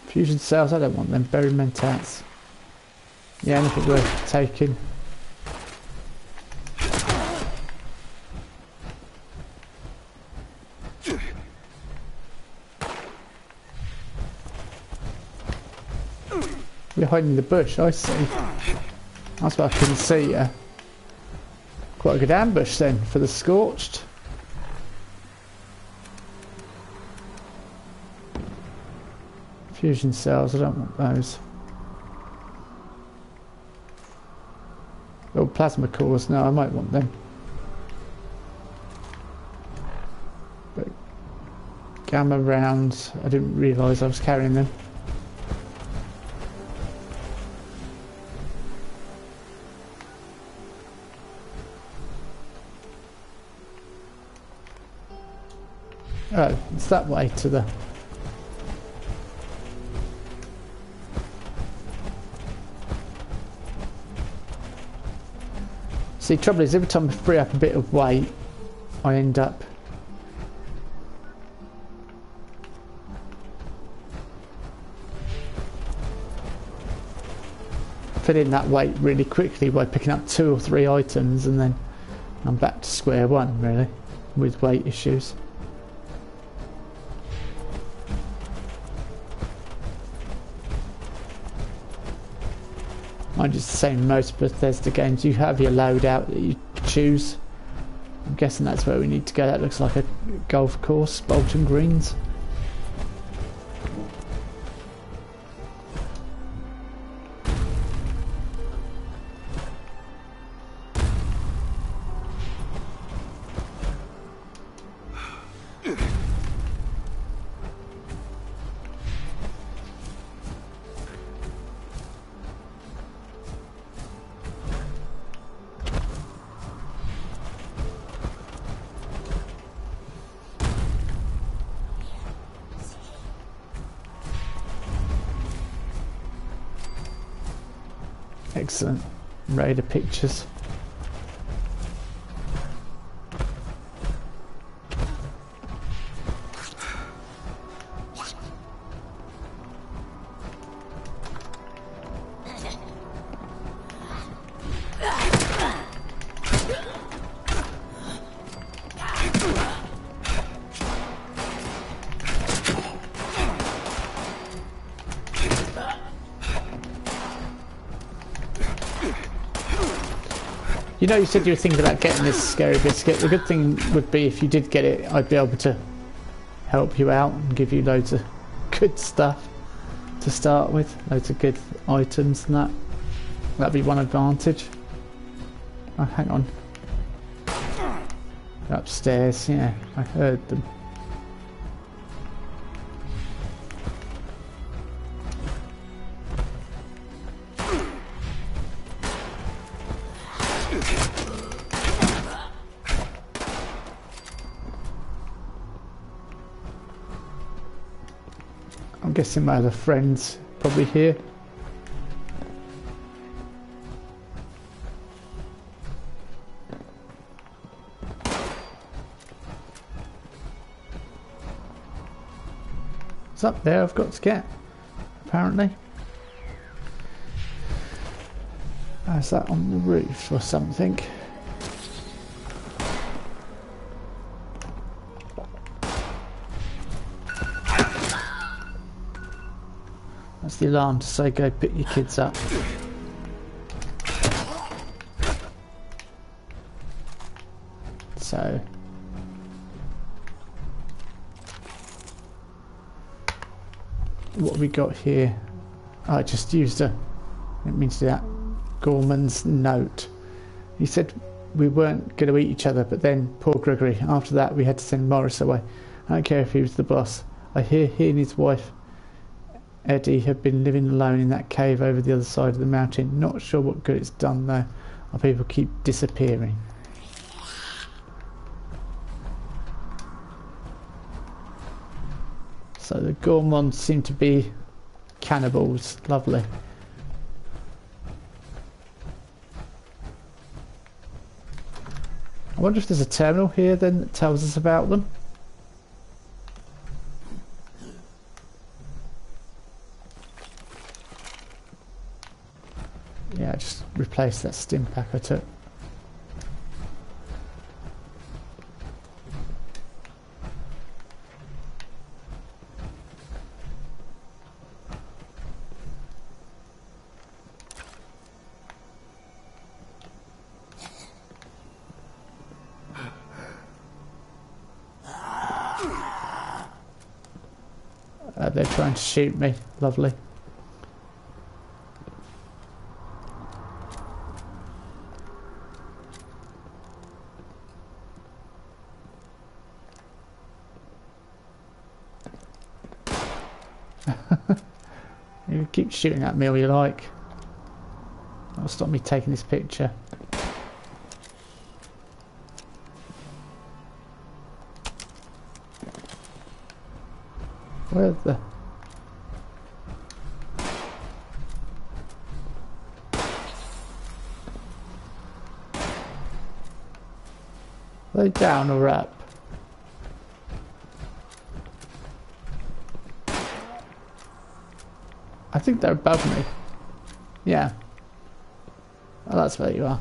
Fusion cells, I don't want them. Berry mentats. Yeah, anything worth taking. You're hiding in the bush, I see. That's why I couldn't see you. Quite a good ambush then for the scorched. Fusion cells, I don't want those. Oh, plasma cores, no, I might want them. But gamma rounds, I didn't realise I was carrying them. Oh, it's that way to the... See, trouble is, every time I free up a bit of weight, I end up... filling that weight really quickly by picking up 2 or 3 items, and then I'm back to square one, really, with weight issues. I'm just saying, in most Bethesda games you have your loadout that you choose. I'm guessing that's where we need to go. That looks like a golf course, Bolton Greens. Excellent. Raider pictures. You know, you said you were thinking about getting this scary biscuit. The good thing would be if you did get it, I'd be able to help you out and give you loads of good stuff to start with. Loads of good items and that. That'd be one advantage. Oh, hang on. They're upstairs, yeah, I heard them. I'm guessing my other friend's probably here. It's up there, I've got to get, apparently. Is that on the roof or something? That's the alarm to say go pick your kids up. So what have we got here? Oh, I just used a, it means that, Gorman's note. He said we weren't going to eat each other, but then poor Gregory, after that we had to send Morris away. I don't care if he was the boss. I hear he and his wife Eddie have been living alone in that cave over the other side of the mountain. Not sure what good it's done though. Our people keep disappearing. So the Gormons seem to be cannibals. Lovely. I wonder if there's a terminal here then that tells us about them. Yeah, just replace that stim pack I took. They're trying to shoot me. Lovely. You keep shooting at me all you like. That'll stop me taking this picture. Where the... Are they down or up? I think they're above me. Yeah. Oh, that's where you are.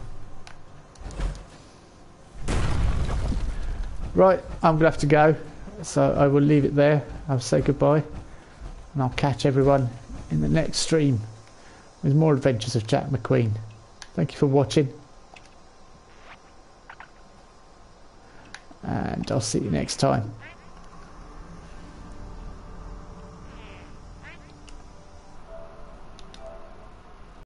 Right, I'm gonna have to go. So I will leave it there. I'll say goodbye. And I'll catch everyone in the next stream with more adventures of Jack McQueen. Thank you for watching. And I'll see you next time.